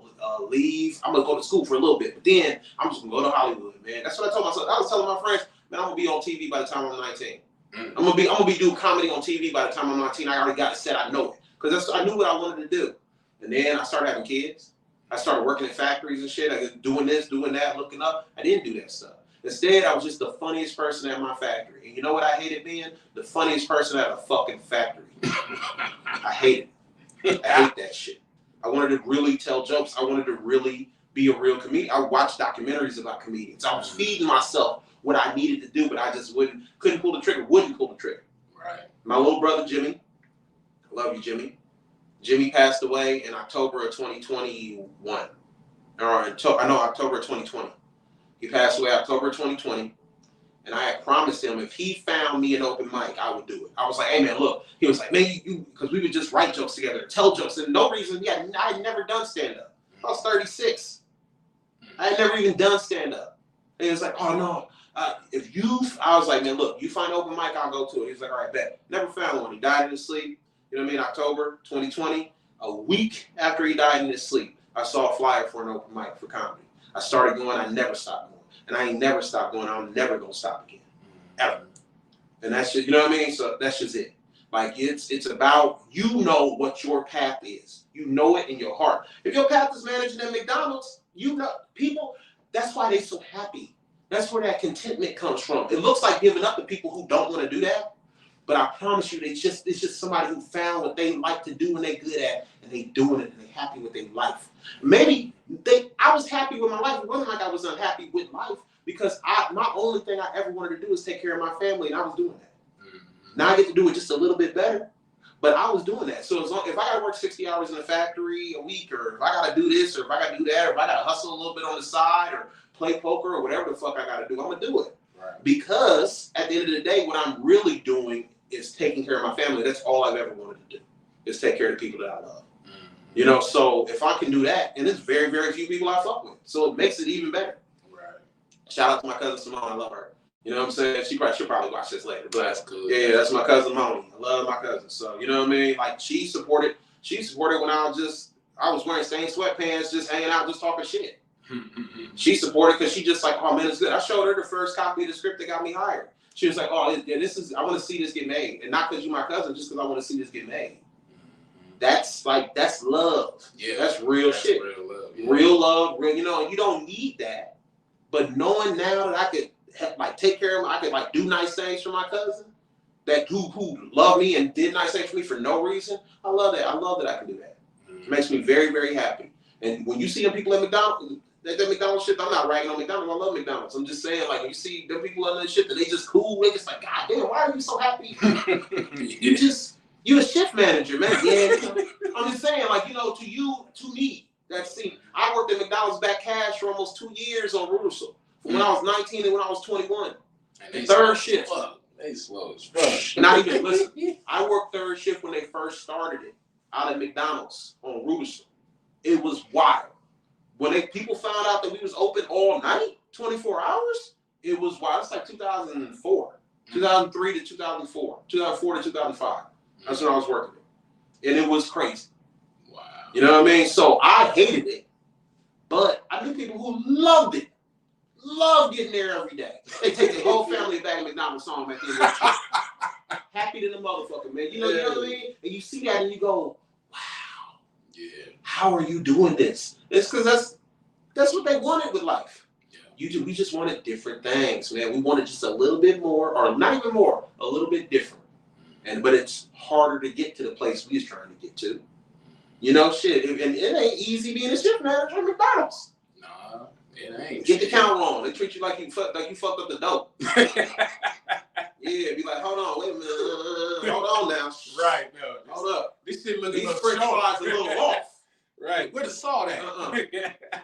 leave. I'm gonna go to school for a little bit. But then I'm just gonna go to Hollywood, man." That's what I told myself. I was telling my friends, "Man, I'm gonna be on TV by the time I'm 19. I'm gonna be doing comedy on TV by the time I'm 19. I already got it set. I know it." Because I knew what I wanted to do. And then I started having kids. I started working in factories and shit. I was doing this, doing that, looking up. I didn't do that stuff. Instead, I was just the funniest person at my factory. And you know what I hated being? The funniest person at a fucking factory. I hate it. I hate that shit. I wanted to really tell jokes. I wanted to really be a real comedian. I watched documentaries about comedians. I was feeding myself what I needed to do, but I just couldn't pull the trigger, wouldn't pull the trigger. Right. My little brother, Jimmy, love you, Jimmy. Jimmy passed away in October of 2021. October of 2020. He passed away October of 2020. And I had promised him if he found me an open mic, I would do it. I was like, "Hey, man, look." He was like, "Man, you," because we would just write jokes together, tell jokes. And no reason, I had never done stand-up. I was 36. I had never even done stand-up. And he was like, "Oh, no. I was like, man, look, you find an open mic, I'll go to it." He was like, "All right, bet." Never found one. He died in his sleep. You know what I mean? October 2020, a week after he died in his sleep, I saw a flyer for an open mic for comedy. I started going. I never stopped going. And I ain't never stopped going. I'm never going to stop again. Ever. And that's just, you know what I mean? So that's just it. Like, it's about, what your path is. You know it in your heart. If your path is managing at McDonald's, people, that's why they're so happy. That's where that contentment comes from. It looks like giving up to people who don't want to do that. But I promise you, it's just somebody who found what they like to do and they're good at, and they doing it and they're happy with their life. Maybe I was happy with my life. It wasn't like I was unhappy with life, because my only thing I ever wanted to do is take care of my family, and I was doing that. Now I get to do it just a little bit better, but I was doing that. So if I got to work 60 hours in a factory a week, or if I got to do this, or if I got to do that, or if I got to hustle a little bit on the side, or play poker, or whatever the fuck I got to do, I'm going to do it. Right. Because at the end of the day, what I'm really doing is taking care of my family. That's all I've ever wanted to do, is take care of the people that I love. You know, so if I can do that, and there's very, very few people I fuck with, so it makes it even better. Right. Shout out to my cousin Simone, I love her. You know what I'm saying? She'll probably watch this later. But That's cool. Yeah, that's my cousin Moni. I love my cousin. So you know what I mean? Like she supported when I was wearing stained sweatpants, just hanging out, just talking shit. She supported because she just like, oh man, it's good. I showed her the first copy of the script that got me hired. She was like, oh yeah, I want to see this get made, and not because you're my cousin, just because I want to see this get made. That's love. Yeah, that's real shit. Real love. Yeah. Real love. Real. You know, you don't need that, but knowing now that I could take care of him, I could do nice things for my cousin that who loved me and did nice things for me for no reason. I love that. I love that I can do that. It makes me very, very happy. And when you see them people at McDonald's, that McDonald's shit, I'm not ragging on McDonald's. I love McDonald's. I'm just saying, when you see them people on that shit that they just cool, they just like, God damn, why are you so happy? You a shift manager, man. Yeah. I'm just saying, to me, I worked at McDonald's back cash for almost 2 years on Rudersel. From when I was 19 and when I was 21. And third shift. They slow as fuck. Not even, listen, I worked third shift when they first started it out at McDonald's on Rudersel. It was wild. When people found out that we was open all night, 24 hours, it was wild. It's like 2004, 2003 to 2004, 2004 to 2005. That's when I was working it. And it was crazy. Wow. You know what I mean? So I hated it. But I knew people who loved it. Love getting there every day. They take their whole family back to McDonald's home at the end of the day. Happy to the motherfucker, man. You know what I mean? And you see that and you go, wow. Yeah. How are you doing this? It's because that's what they wanted with life. Yeah. We just wanted different things, man. We wanted just a little bit more, or not even more, a little bit different. But it's harder to get to the place we was trying to get to. You know, shit. And it ain't easy being a shift manager at McDonald's. Nah, it ain't. Get the count wrong. They treat you like you fucked up the dope. Yeah, be like, hold on, wait a minute. Hold on now. Right, no. Hold up. This shit looking These French fries a little off. Right. Where the salt at?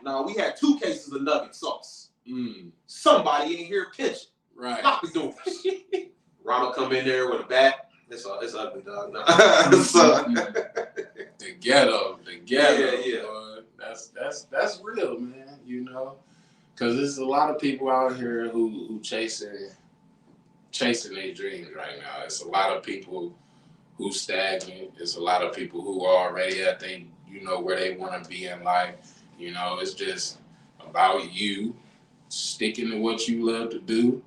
No, we had 2 cases of nugget sauce. Somebody in here pinching. Right. Lock the doors. Rama come in there with a bat. It's ugly, dog. No. The ghetto. Yeah. Boy. That's real, man. You know, because there's a lot of people out here who chasing their dreams right now. It's a lot of people who stagnant. It's a lot of people who are already at where they want to be in life. You know, it's just about you sticking to what you love to do,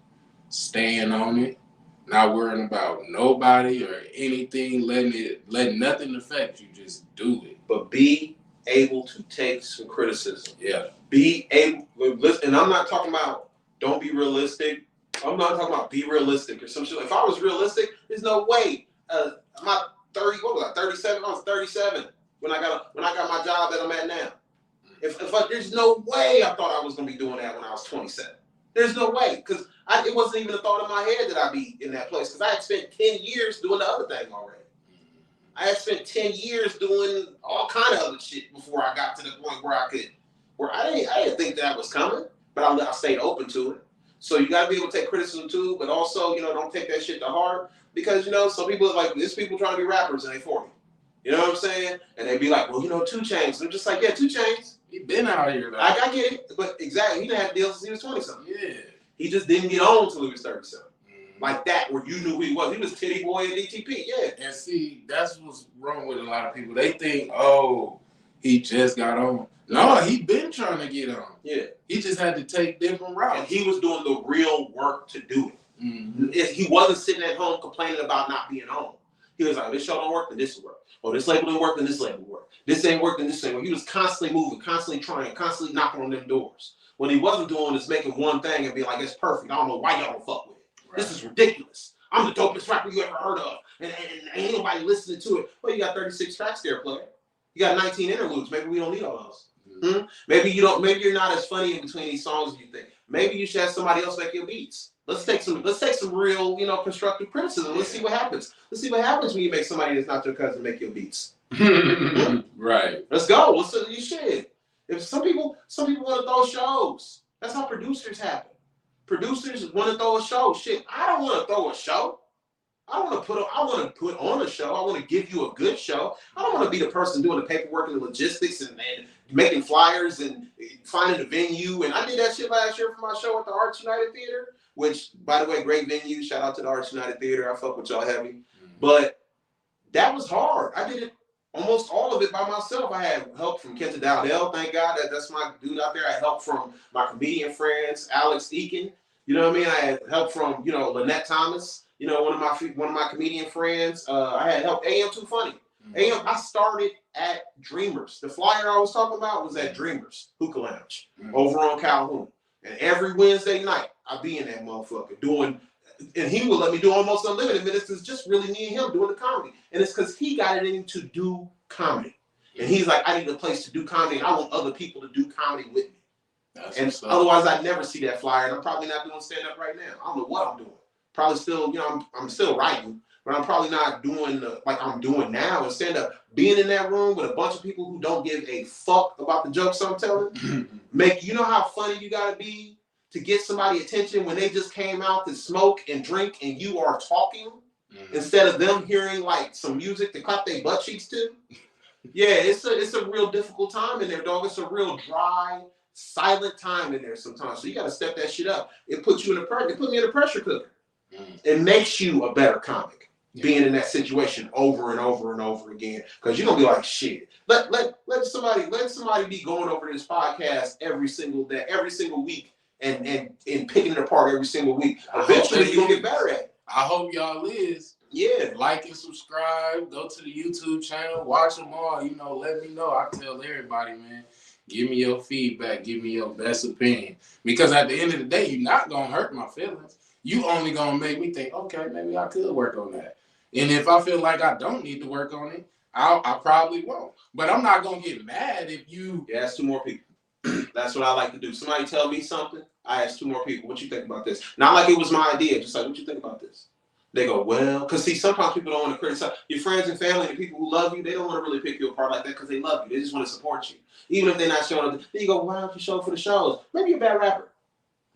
staying on it. Not worrying about nobody or anything, letting nothing affect you. Just do it. But be able to take some criticism. Yeah. Be able, and I'm not talking about don't be realistic. I'm not talking about be realistic or some shit. If I was realistic, there's no way. I'm not 30. What was I? 37. I was 37 when I got my job that I'm at now. If there's no way I thought I was gonna be doing that when I was 27. There's no way, because it wasn't even a thought in my head that I'd be in that place, because I had spent 10 years doing the other thing already. I had spent 10 years doing all kind of other shit before I got to the point where I didn't think that was coming, but I stayed open to it. So you got to be able to take criticism too, but also, don't take that shit to heart, because, some people there's people trying to be rappers and they 40. You know what I'm saying? And they be like, well, 2 Chainz. I'm just like, yeah, 2 Chainz. He been out here, though. I get it, but exactly, he didn't have deals since he was 20-something. Yeah. He just didn't get on until he was 37. Like that, where you knew who he was. He was Titty Boy at DTP, yeah. And see, that's what's wrong with a lot of people. They think, oh, he just got on. No, he been trying to get on. Yeah. He just had to take different routes. And he was doing the real work to do it. Mm-hmm. He wasn't sitting at home complaining about not being on. He was like, this show don't work, then this will work. Oh, this label didn't work, then this label will work. This ain't work, then this ain't work. He was constantly moving, constantly trying, constantly knocking on them doors. What he wasn't doing is making one thing and be like, it's perfect. I don't know why y'all don't fuck with it. Right. This is ridiculous. I'm the dopest rapper you ever heard of. And ain't nobody listening to it. Well, you got 36 tracks there, player. You got 19 interludes. Maybe we don't need all those. Mm-hmm. Maybe you're not as funny in between these songs as you think. Maybe you should have somebody else make your beats. Let's take some real, constructive criticism. Let's see what happens. Let's see what happens when you make somebody that's not your cousin make your beats. Right. Let's go. Let's do your shit. If some people want to throw shows. That's how producers happen. Producers want to throw a show. Shit, I don't want to throw a show. I want to put on a show. I want to give you a good show. I don't want to be the person doing the paperwork and the logistics and making flyers and finding a venue. And I did that shit last year for my show at the Arts United Theater, which, by the way, great venue. Shout out to the Arts United Theater. I fuck with y'all heavy. But that was hard. I did it almost all of it by myself. I had help from Kenta Dowdell. Thank God that's my dude out there. I had help from my comedian friends, Alex Deacon. You know what I mean? I had help from, Lynette Thomas. One of my comedian friends. I had help. AM Too Funny. AM. I started at Dreamers. The flyer I was talking about was at Dreamers Hookah Lounge over on Calhoun. And every Wednesday night, I'd be in that motherfucker doing. And he would let me do almost unlimited minutes. It's just really me and him doing the comedy. And it's because he got it in to do comedy. And he's like, I need a place to do comedy, and I want other people to do comedy with me. And otherwise, I'd never see that flyer. And I'm probably not doing stand-up right now. I don't know what I'm doing. Probably still, I'm still writing, but I'm probably not doing like I'm doing now in stand-up. Being in that room with a bunch of people who don't give a fuck about the jokes I'm telling, you know how funny you gotta be to get somebody attention when they just came out to smoke and drink and you are talking instead of them hearing like some music to clap their butt cheeks to. Yeah, it's a real difficult time in there, dog. It's a real dry, silent time in there sometimes. So you got to step that shit up. It puts you in it put me in a pressure cooker. It makes you a better comic being in that situation over and over and over again. Because you're gonna be like, shit. Let somebody be going over this podcast every single day, every single week, and picking it apart every single week. Eventually you're gonna get better at it. I hope y'all is. Yeah. Like and subscribe. Go to the YouTube channel. Watch them all. Let me know. I tell everybody, man. Give me your feedback. Give me your best opinion. Because at the end of the day, you're not going to hurt my feelings. You only going to make me think, okay, maybe I could work on that. And if I feel like I don't need to work on it, I probably won't. But I'm not going to get mad if you... Yeah, ask 2 more people. That's what I like to do. Somebody tell me something, I ask 2 more people, what you think about this? Not like it was my idea, just like, what you think about this? They go, well, because see, sometimes people don't want to criticize. Your friends and family, the people who love you, they don't want to really pick you apart like that because they love you. They just want to support you. Even if they're not showing up. Then you go, why don't you show up for the shows? Maybe you're a bad rapper.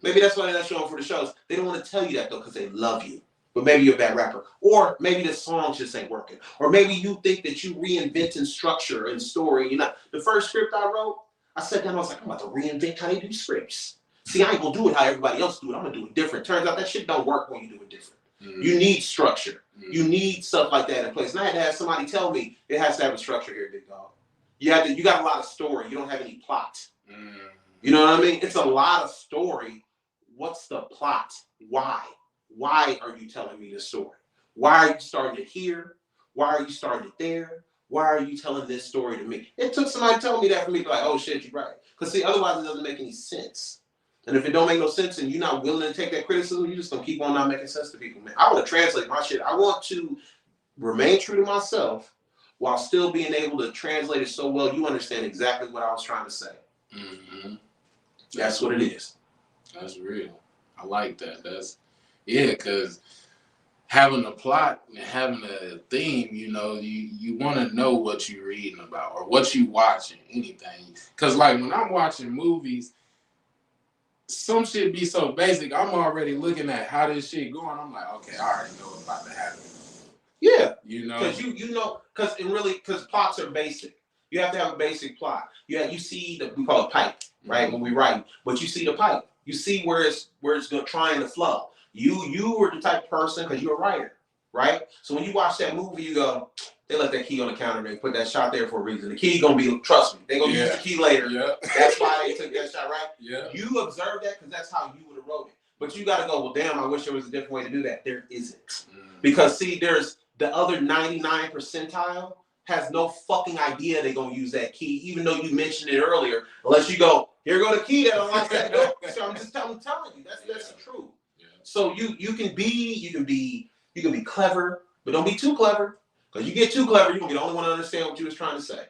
Maybe that's why they're not showing up for the shows. They don't want to tell you that, though, because they love you. But maybe you're a bad rapper. Or maybe the songs just ain't working. Or maybe you think that you reinventing structure and story. The first script I wrote, I sat down, I was like, I'm about to reinvent how they do scripts. See, I ain't going to do it how everybody else do it. I'm going to do it different. Turns out that shit don't work when you do it different. You need structure. You need stuff like that in place. And I had to have somebody tell me it has to have a structure here, big dog. You got a lot of story. You don't have any plot. You know what I mean? It's a lot of story. What's the plot? Why? Why are you telling me this story? Why are you starting it here? Why are you starting it there? Why are you telling this story to me? It took somebody telling me that for me to be like, oh shit, you're right. Because see, otherwise it doesn't make any sense. And if it don't make no sense and you're not willing to take that criticism, you're just going to keep on not making sense to people, man. I want to translate my shit. I want to remain true to myself while still being able to translate it so well you understand exactly what I was trying to say. That's what it is. That's real. I like that. Because having a plot and having a theme, you want to know what you're reading about or what you watching, anything. Because like when I'm watching movies, some shit be so basic. I'm already looking at how this shit going. I'm like, okay, I already know what's about to happen. Yeah, because plots are basic. You have to have a basic plot. You see we call it pipe, right? When we write, but you see the pipe. You see where it's trying to flow. You were the type of person because you're a writer, right? So when you watch that movie, you go, they left that key on the counter. They put that shot there for a reason. The key gonna be, trust me, they gonna use the key later. Yeah. That's why they took that shot, right? Yeah. You observe that because that's how you would have wrote it. But you got to go, well, damn, I wish there was a different way to do that. There isn't. Because see, there's the other 99 percentile has no fucking idea they're gonna use that key, even though you mentioned it earlier. Unless you go, here go the key that unlocks that door. So I'm telling you, that's the truth. Yeah. So you can be clever, but don't be too clever. Because you get too clever, you're gonna be the only one to understand what you was trying to say.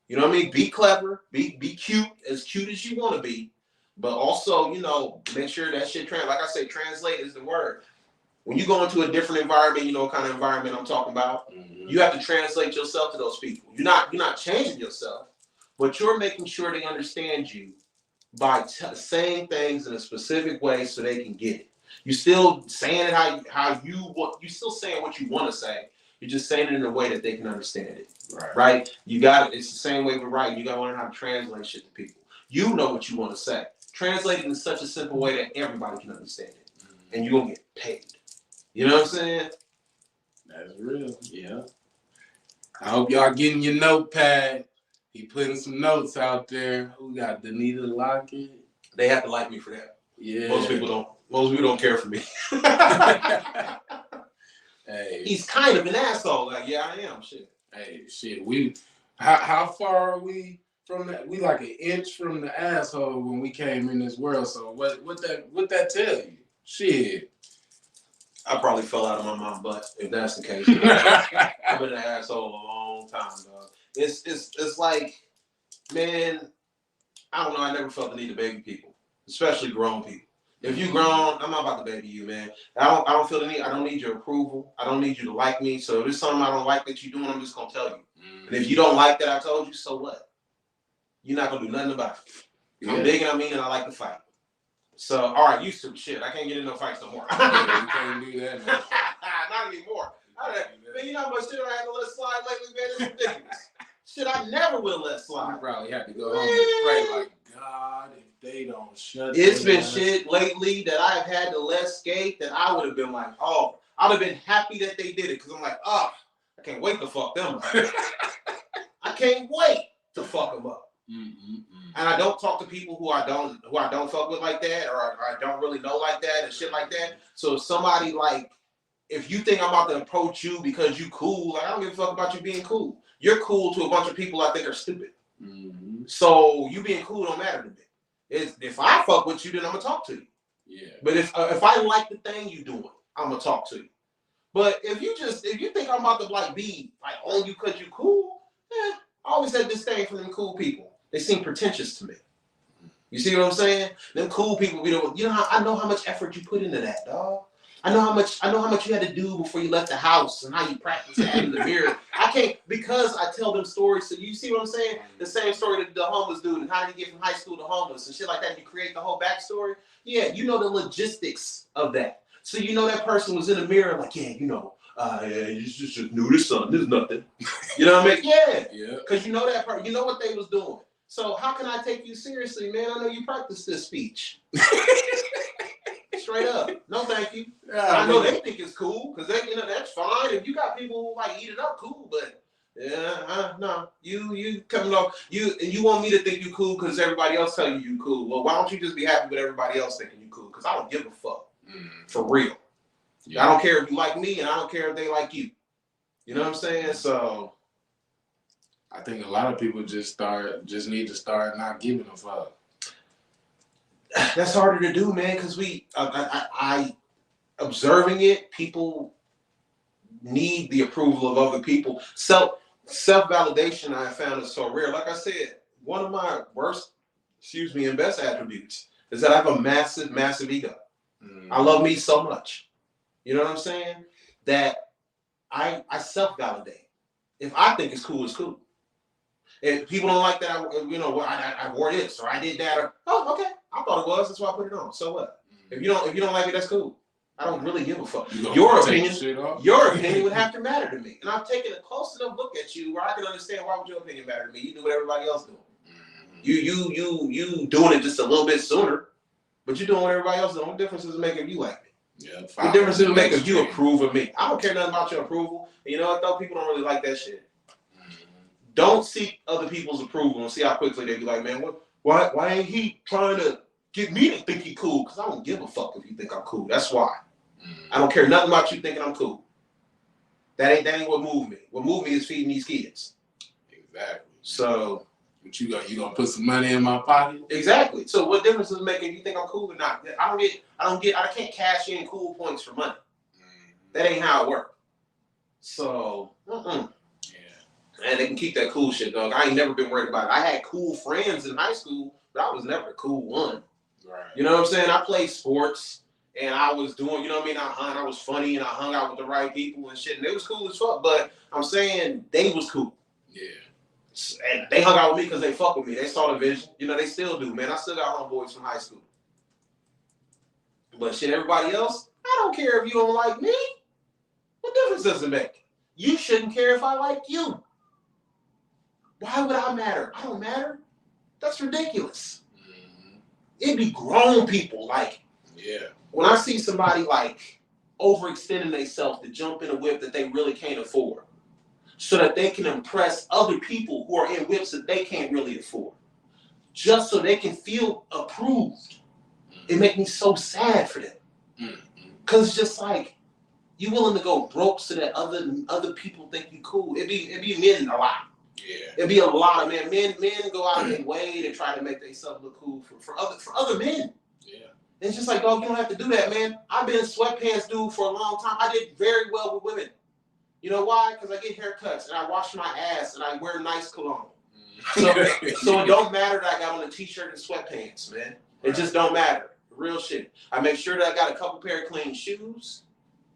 You know what I mean? Be clever, be cute as you want to be, but also, make sure that shit like I say, translate is the word. When you go into a different environment, what kind of environment I'm talking about, you have to translate yourself to those people. You're not changing yourself, but you're making sure they understand you by saying things in a specific way so they can get it. You still saying it how you want. You still saying what you want to say. You're just saying it in a way that they can understand it. Right? You got it. It's the same way with writing. You got to learn how to translate shit to people. You know what you want to say. Translate it in such a simple way that everybody can understand it, and you gonna get paid. You know what I'm saying? That's real. Yeah. I hope y'all getting your notepad. He putting some notes out there. Who got Danita Lockett? They have to like me for that. Yeah. Most people don't. Most people don't care for me. Hey. He's kind of an asshole. Like, yeah, I am. Shit. Hey, shit. How far are we from that? We like an inch from the asshole when we came in this world. So what that tell you? Shit. I probably fell out of my mom's butt if that's the case. I've been an asshole a long time, dog. It's like, man, I don't know. I never felt the need to baby people, especially grown people. If you grown, I'm not about to baby you, man. I don't feel the need. I don't need your approval. I don't need you to like me. So if there's something I don't like that you're doing, I'm just gonna tell you. And if you don't like that I told you, so what? You're not gonna do nothing about it. I'm big and I mean, and I like to fight. So, all right, used to shit. I can't get in no fights no more. You can't do that, man. Not anymore. Man, you know how much shit I had to let slide lately, man? It's ridiculous. Shit, I never will let slide. You probably had to go home and pray like, God, if they don't shut It's been shit lately that I've had to let skate that I would have been like, oh, I'd have been happy that they did it because I'm like, oh, I can't wait to fuck them up. I can't wait to fuck them up. And I don't talk to people who I don't fuck with like that, or I don't really know like that and shit like that. So if somebody like, if you think I'm about to approach you because you cool, like I don't give a fuck about you being cool. You're cool to a bunch of people I think are stupid. So you being cool don't matter to me. If I fuck with you, then I'm gonna talk to you. Yeah. But if I like the thing you doing, I'm gonna talk to you. But if you think I'm about to like be like on you because you cool, I always had this thing for them cool people. They seem pretentious to me. You see what I'm saying? Them cool people, I know how much effort you put into that, dog. I know how much you had to do before you left the house and how you practice that in the mirror. I can't, because I tell them stories. So you see what I'm saying? The same story that the homeless dude and how did you get from high school to homeless and shit like that. You create the whole backstory. Yeah, you know the logistics of that. So you know that person was in the mirror like, yeah, you just knew the sun. There's nothing. You know what I mean? Yeah. Because you know that part. You know what they was doing. So how can I take you seriously, man? I know you practice this speech. Straight up. No, thank you. I know they think it's cool because that's fine. If you got people who like eat it up, cool. But no, you coming off you want me to think you cool because everybody else tell you cool. Well, why don't you just be happy with everybody else thinking you cool? Because I don't give a fuck for real. Yeah. I don't care if you like me, and I don't care if they like you. You know what I'm saying? So I think a lot of people just need to start not giving a fuck. That's harder to do, man, because I observing it, people need the approval of other people. Self-validation I have found is so rare. Like I said, one of my worst, and best attributes is that I have a massive, massive ego. I love me so much. You know what I'm saying? That I self-validate. If I think it's cool, it's cool. If people don't like that, I wore this or I did that, or okay, I thought it was. That's why I put it on. So what? If you don't like it, that's cool. I don't really give a fuck. Your opinion would have to matter to me, and I've taken a close enough look at you where I can understand why would your opinion matter to me. You do what everybody else doing. You doing it just a little bit sooner, but you're doing what everybody else doing. What difference does it make if you like me? Yeah, what difference does it make if you approve of me? I don't care nothing about your approval. And you know what though? People don't really like that shit. Don't seek other people's approval and see how quickly they be like, man, why ain't he trying to get me to think he cool? Because I don't give a fuck if you think I'm cool. That's why. I don't care nothing about you thinking I'm cool. That ain't what moved me. What moved me is feeding these kids. Exactly. So, but you gonna put some money in my pocket? Exactly. So what difference does it make if you think I'm cool or not? I can't cash in cool points for money. That ain't how it works. So, and they can keep that cool shit, dog. I ain't never been worried about it. I had cool friends in high school, but I was never the cool one. Right. You know what I'm saying? I played sports, and I was doing, you know what I mean? I was funny, and I hung out with the right people and shit, and it was cool as fuck. But I'm saying they was cool. Yeah. And they hung out with me because they fuck with me. They saw the vision. You know, they still do, man. I still got homeboys from high school. But shit, everybody else, I don't care if you don't like me. What difference does it make? You shouldn't care if I like you. Why would I matter? I don't matter. That's ridiculous. Mm-hmm. It'd be grown people. Like, Yeah. when I see somebody like overextending themselves to jump in a whip that they really can't afford, so that they can impress other people who are in whips that they can't really afford, just so they can feel approved. It makes me so sad for them. Cause it's just like, you willing to go broke so that other people think you cool. It'd be men a lot. Yeah. It'd be a lot of men. Men go out of their way to try to make themselves look cool for other men. Yeah. And it's just like, dog, you don't have to do that, man. I've been a sweatpants dude for a long time. I did very well with women. You know why? Because I get haircuts and I wash my ass and I wear nice cologne. So it don't matter that I got on a t-shirt and sweatpants, man. It just don't matter. Real shit. I make sure that I got a couple pair of clean shoes,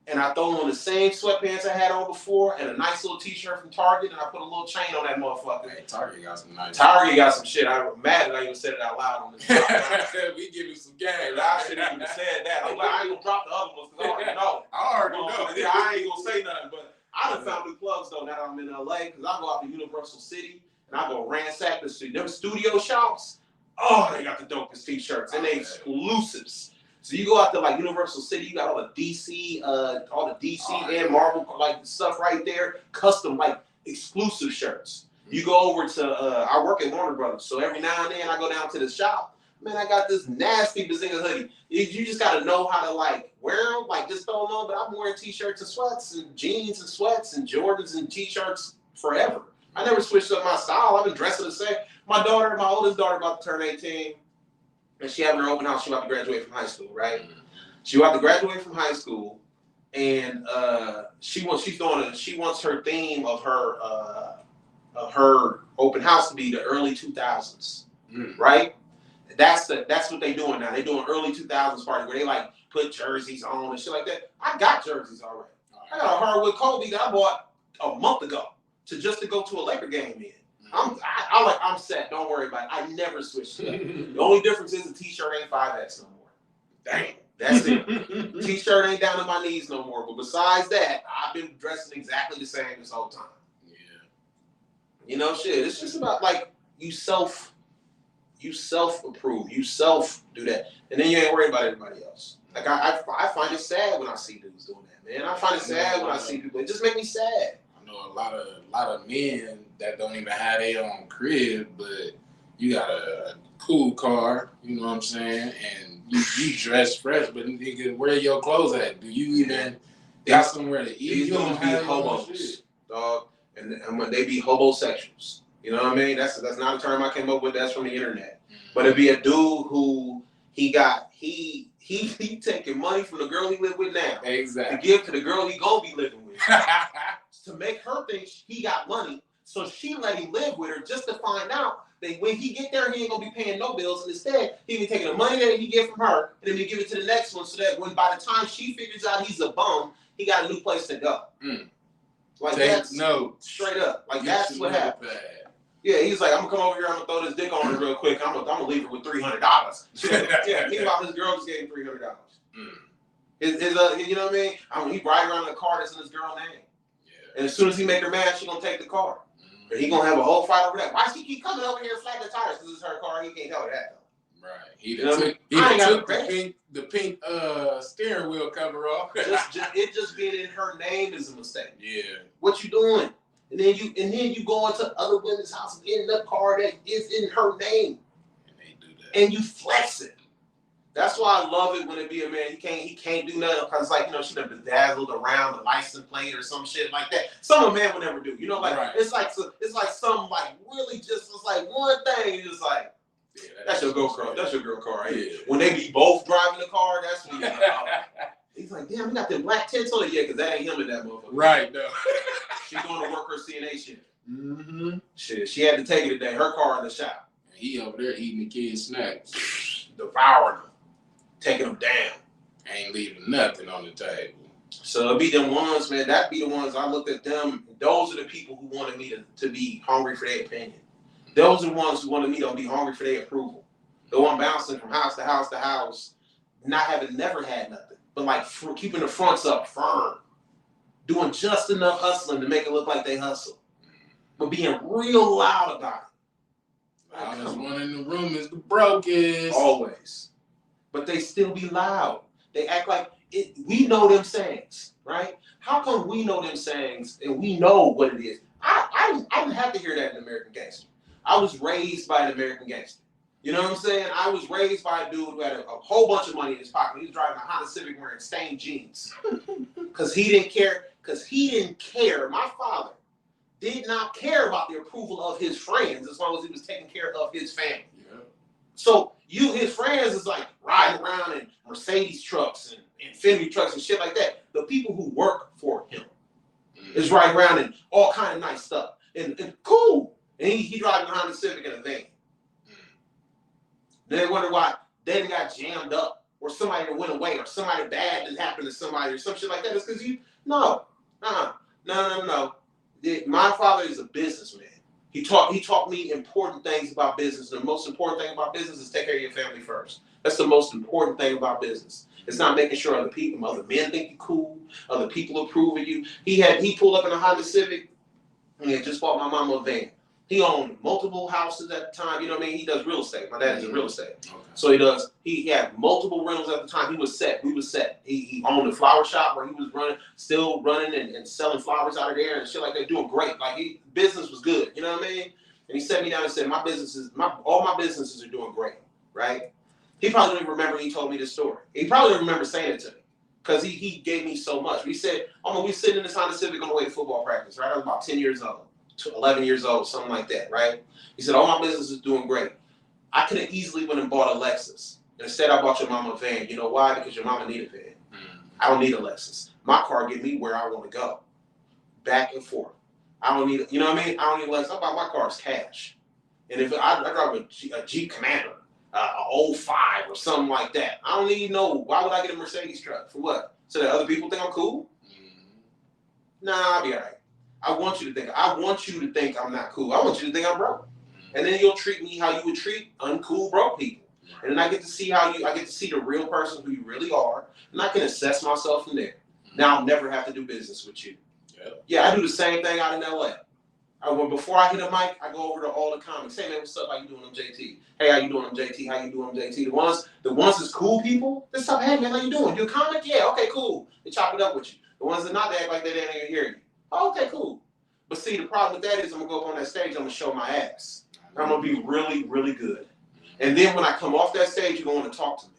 and I throw on the same sweatpants I had on before and a nice little t-shirt from Target, and I put a little chain on that motherfucker. Hey, Target got some nice. Target got some shit. I'm mad that I even said it out loud on this podcast. We give you some game. I shouldn't even said that. I'm glad I ain't gonna drop the other ones because I already know. I already know. Yeah, I ain't gonna say nothing, but I done found new plugs though now that I'm in LA, because I go out to Universal City and I go ransack the city. Them studio shops, oh, they got the dopest t-shirts and they exclusives. So you go out to like Universal City, you got all the DC and Marvel like stuff right there, custom like exclusive shirts. You go over to I work at Warner Brothers, so every now and then I go down to the shop. Man, I got this nasty Bazinga hoodie. You just gotta know how to like wear them, like just throw them on. But I'm wearing t-shirts and sweats and jeans and sweats and Jordans and t-shirts forever. I never switched up my style. I've been dressing the same. My oldest daughter, about to turn 18, and she having her open house. She about to graduate from high school, right? She about to graduate from high school, and she wants her theme of her open house to be the early 2000s, right? That's what they doing now. They doing early 2000s party where they like put jerseys on and shit like that. I got jerseys already. I got a hardwood Kobe that I bought a month ago to go to a Laker game in. I'm set. Don't worry about it. I never switched it up. The only difference is the t-shirt ain't 5X no more. Dang. That's it. T-shirt ain't down to my knees no more. But besides that, I've been dressing exactly the same this whole time. Yeah. You know, shit. It's just about like you self-approve. You self do that. And then you ain't worried about everybody else. Like I find it sad when I see dudes doing that, man. I find it sad when I see people. It just make me sad. I know a lot of men that don't even have their own crib, but you got a cool car, you know what I'm saying? And you dress fresh, but nigga, where your clothes at? Do you even got somewhere to eat? These dudes be hobos, dog, and when they be hobosexuals. You know what I mean? That's not a term I came up with. That's from the internet. But it'd be a dude who he taking money from the girl he live with now, exactly, to give to the girl he gonna be living with, to make her think he got money. So she let him live with her just to find out that when he get there, he ain't gonna be paying no bills. And instead, he be taking the money that he get from her and then he give it to the next one, so that when by the time she figures out he's a bum, he got a new place to go. Like that's straight up. Like that's what happened. Yeah, he's like, I'm gonna come over here, I'm gonna throw this dick on her real quick, I'm gonna leave her with $300. Yeah, meanwhile his girl just gave him $300. You know what I mean? He ride around in a car that's in his girl's name. Yeah. And as soon as he make her mad, she gonna take the car. And he gonna have a whole fight over that. Why she keep coming over here and flat the tires? Because it's her car, he can't tell her that though. Right. He took the pink steering wheel cover off. It just being in her name is a mistake. Yeah. What you doing? And then you go into other women's houses, getting the car that is in her name. And they do that. And you flex it. That's why I love it when it be a man. He can't do nothing because it's like, you know, she done bedazzled around the license plate or some shit like that. Some a man would never do. You know, like it's like some like really just it's like one thing. It's just like that's your girl car. That's your girl car. Right? Yeah. When they be both driving the car, that's when you're like, oh. He's like, damn, we got them black tints on it. Yeah, because that ain't him in that motherfucker. Right, no. She going to work her CNA shit. Shit, she had to take it today. Her car in the shop. And he over there eating the kids' snacks. Devouring them. Taking them down. Ain't leaving nothing on the table. So it be them ones, man. That be the ones I looked at them. Those are the people who wanted me to be hungry for their opinion. Those are the ones who wanted me to be hungry for their approval. The one bouncing from house to house to house, not having never had nothing, but like keeping the fronts up firm, doing just enough hustling to make it look like they hustle, but being real loud about it. Loudest one in the room is the brokest. Always. But they still be loud. They act like it. We know them sayings, right? How come we know them sayings and we know what it is? I didn't have to hear that in American Gangster. I was raised by an American Gangster. You know what I'm saying? I was raised by a dude who had a whole bunch of money in his pocket. He was driving a Honda Civic wearing stained jeans. Because he didn't care. My father did not care about the approval of his friends as long as he was taking care of his family. Yeah. So his friends is like riding around in Mercedes trucks and Infinity trucks and shit like that. The people who work for him is riding around in all kind of nice stuff. And cool. And he driving a Honda Civic in a van. Then they wonder why they got jammed up or somebody that went away or somebody bad that happened to somebody or some shit like that. It's because no. My father is a businessman. He taught me important things about business. The most important thing about business is take care of your family first. That's the most important thing about business. It's not making sure other men think you're cool, other people approve of you. He pulled up in a Honda Civic and he had just bought my mama a van. He owned multiple houses at the time. You know what I mean? He does real estate. My dad is in real estate. Okay. So he had multiple rentals at the time. We was set. He owned a flower shop where he was still running and selling flowers out of there and shit like that, doing great. Like business was good. You know what I mean? And he sat me down and said, all my businesses are doing great, right? He probably don't even remember he told me this story. He probably don't remember saying it to me because he gave me so much. We said, we sitting in this Honda Civic on the way to football practice, right? I was about 10 years old. 11 years old, something like that, right? He said, all my business is doing great. I could have easily went and bought a Lexus. Instead, I bought your mama a van. You know why? Because your mama need a van. I don't need a Lexus. My car get me where I want to go. Back and forth. I don't need, you know what I mean? I don't need a Lexus. I buy my cars cash. And if I drive a Jeep Commander, an 05 or something like that, I don't need why would I get a Mercedes truck? For what? So that other people think I'm cool? Nah, I'll be all right. I want you to think I'm not cool. I want you to think I'm broke. And then you'll treat me how you would treat uncool broke people. And then I get to see the real person who you really are. And I can assess myself from there. Now I'll never have to do business with you. Yep. Yeah, I do the same thing out in LA. Before I hit a mic, I go over to all the comics. Hey man, what's up? How you doing? I'm JT. Hey, how you doing? I'm JT. How you doing? I'm JT. The ones that's cool people, they stop, hey man, how you doing? You a comic? Yeah, okay, cool. They chop it up with you. The ones that not, they act like they didn't even hear you. Oh, okay, cool. But see, the problem with that is I'm going to go up on that stage, I'm going to show my ass. I'm going to be really, really good. And then when I come off that stage, you're going to talk to me.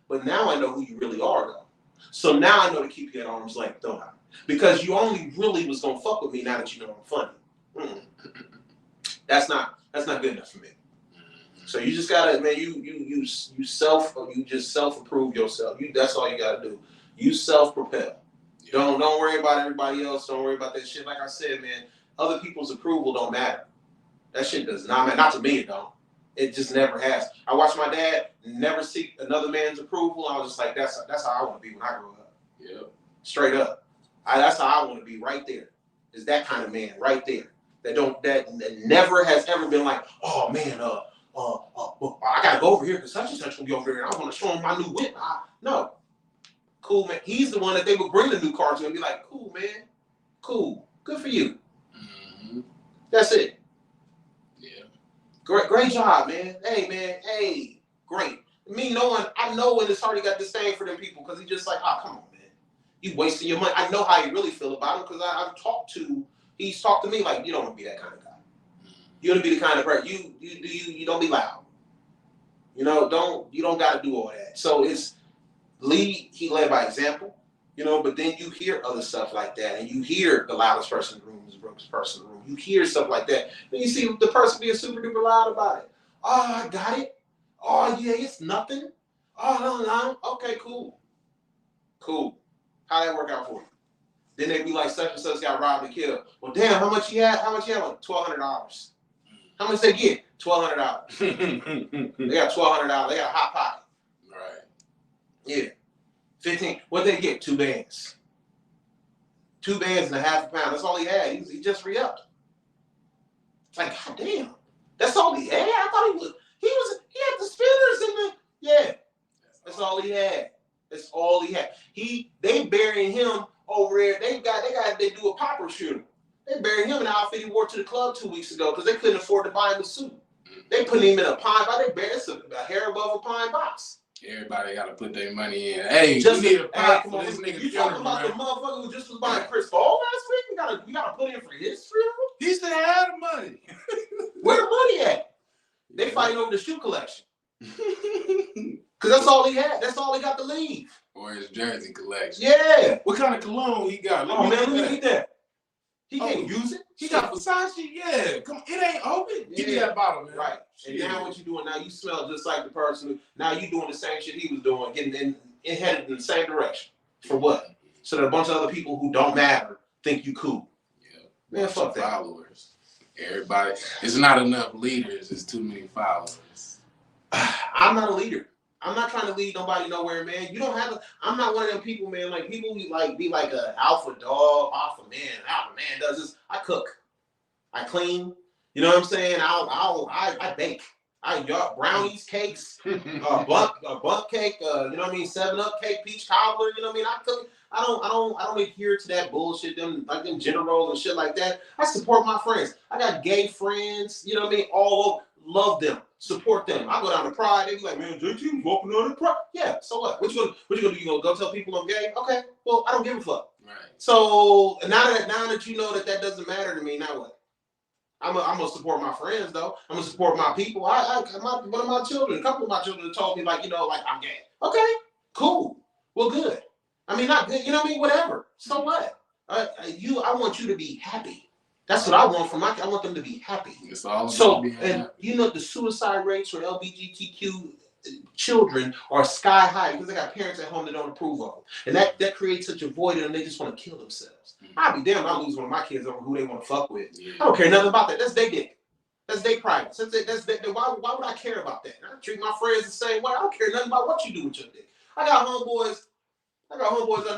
But now I know who you really are, though. So now I know to keep you at arm's length, don't I? Because you only really was going to fuck with me now that you know I'm funny. That's not good enough for me. So you just got to, man, you just self-approve yourself. That's all you got to do. You self-propel. Don't worry about everybody else. Don't worry about that shit. Like I said, man, other people's approval don't matter. That shit does not matter. Not to me, it don't. It just never has. I watched my dad never seek another man's approval. I was just like, that's how I want to be when I grow up. Yeah. Straight up. That's how I want to be right there. Is that kind of man right there. That never has ever been like, oh man, I gotta go over here because such and such will be over there and I want to show him my new whip. No. Cool, man. He's the one that they would bring the new car to and be like, cool, man. Cool. Good for you. Mm-hmm. That's it. Yeah. Great job, man. Hey, man. Hey, great. I know when it's already got disdain for them people because he's just like, come on, man. You wasting your money. I know how you really feel about him because he's talked to me like, you don't want to be that kind of guy. You want to be the kind of person, you don't be loud. You don't got to do all that. So he led by example, but then you hear other stuff like that, and you hear the loudest person in the room is the brokest person in the room. You hear stuff like that. Then you see the person being super duper loud about it. Oh, I got it. Oh, yeah, it's nothing. Oh, no. Okay, cool. Cool. How'd that work out for you? Then they be like, such and such got robbed and killed. Well, damn, how much you had? Like $1,200. How much they get? $1,200. They got $1,200. They got a hot pocket. Right. Yeah. 15. What they get? 2 bands. 2 bands and a half a pound. That's all he had. He just re-upped. It's like, God damn. That's all he had? I thought he had the spinners in the. Yeah. That's all he had. That's all he had. They burying him over there. They do a popper shooter. They buried him in the outfit he wore to the club 2 weeks ago because they couldn't afford to buy him a suit. They put him in a pine box. They buried a hair above a pine box. Everybody got to put their money in. Hey, just we need a pop come for on, this nigga. You talking about the motherfucker who just was buying Chris Paul last week? We gotta put in for his funeral. He still had the money. Where the money at? They fighting over the shoe collection. Cause that's all he had. That's all he got to leave. Or his jersey collection. Yeah. What kind of cologne he got? Let me get that. He can't use it. He got Versace. Yeah. Come, it ain't open. Give me that bottle, man. Right. And now what you doing? Now you smell just like the person who. Now you doing the same shit he was doing, getting headed in the same direction. For what? So that a bunch of other people who don't matter think you cool. Yeah. Man, fuck that. Followers. Everybody. It's not enough leaders. It's too many followers. I'm not a leader. I'm not trying to lead nobody nowhere, man. You don't have to. I'm not one of them people, man. Like people be like a alpha dog, alpha man. Alpha man does this. I cook. I clean. You know what I'm saying? I bake. I brownies, cakes, a bunk cake. You know what I mean? 7-Up cake, peach cobbler. You know what I mean? I cook. I don't adhere to that bullshit. Them gender roles and shit like that. I support my friends. I got gay friends. You know what I mean? All over. Love them. Support them. I go down to Pride. They be like, man, JT was walking on the Pride. Yeah. So what? What you gonna do? You gonna go tell people I'm gay? Okay. Well, I don't give a fuck. Right. So now that you know that doesn't matter to me, now what? I'm gonna support my friends though. I'm gonna support my people. One of my children, a couple of my children told me like I'm gay. Okay, cool. Well, good. I mean, not good. You know what I mean? Whatever. So what? I want you to be happy. That's what I want from I want them to be happy. It's all so, and you know, the suicide rates for LGBTQ children are sky high because they got parents at home that don't approve of them, and that creates such a void in them. They just want to kill themselves. I'll be damned if I lose one of my kids over who they want to fuck with. Yeah. I don't care nothing about that. That's their dick. That's their private. Why would I care about that? I treat my friends the same way. I don't care nothing about what you do with your dick. I got homeboys I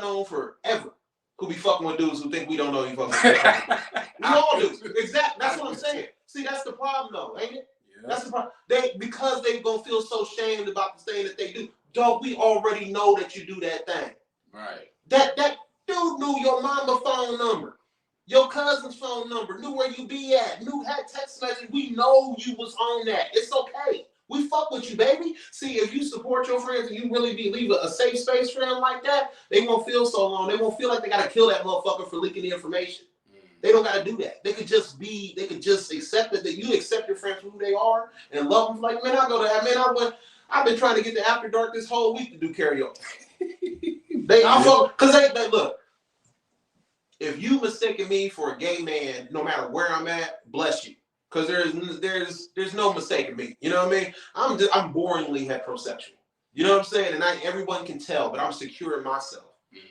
know forever who be fucking with dudes who think we don't know you fucking with. We all do. Exactly. That's what I'm saying. See, that's the problem though, ain't it? Yeah. That's the problem. Because they gonna feel so shamed about the thing that they do. Dog, we already know that you do that thing. Right. That dude knew your mama's phone number, your cousin's phone number, knew where you be at, had text message. We know you was on that. It's okay. We fuck with you, baby. See, if you support your friends and you really leave a safe space for them like that, they won't feel so long. They won't feel like they gotta kill that motherfucker for leaking the information. They don't gotta do that. They could just accept it, that you accept your friends for who they are and love them. Like, man, I go to that. Man, I've been trying to get to After Dark this whole week to do karaoke. Because they look. If you mistaken me for a gay man, no matter where I'm at, bless you. Because there's no mistaking me. You know what I mean? I'm boringly heterosexual. You know what I'm saying? And everyone can tell, but I'm secure in myself.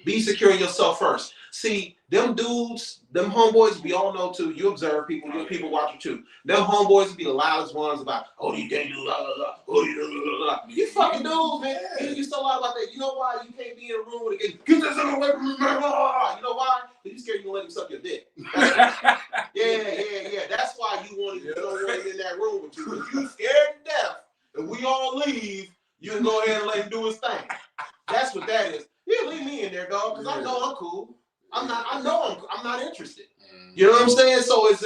Be secure in yourself first. See, them dudes, them homeboys, we all know too. You observe people, people watch you too. Them homeboys be the loudest ones about, oh, you can't do la la la, oh, you la la la. You fucking dudes, man. You so loud about that. You know why you can't be in a room with a gay? Get this away from me, man. You know why? Because you scared you gonna let him suck your dick. Yeah. That's why you don't want him in that room with you. Because you scared to death. If we all leave, you can go ahead and let him do his thing. That's what that is. Yeah, leave me in there, dog, because I know I'm cool. I'm not interested. You know what I'm saying? So it's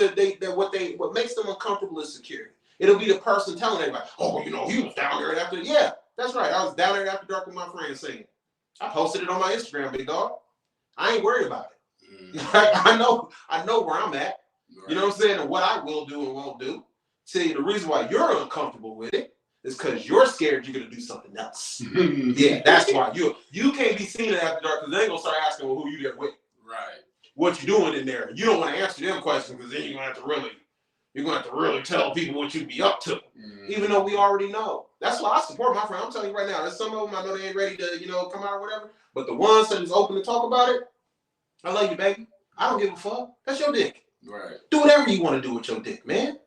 what makes them uncomfortable is security. It'll be the person telling everybody, oh, you know, he was down there after. Yeah, that's right. I was down there after dark with my friends singing. I posted it on my Instagram, big dog. I ain't worried about it. I know where I'm at. Right. You know what I'm saying? And what I will do and won't do. See, the reason why you're uncomfortable with it is because you're scared you're gonna do something else. Yeah, that's why you can't be seen after dark because they ain't gonna start asking, well, who you there with? Right. What you doing in there? You don't want to answer them questions because then you're gonna have to really tell people what you be up to. Even though we already know. That's why I support my friend. I'm telling you right now, there's some of them I know they ain't ready to, come out or whatever. But the ones that is open to talk about it, I love you, baby. I don't give a fuck. That's your dick. Right. Do whatever you want to do with your dick, man.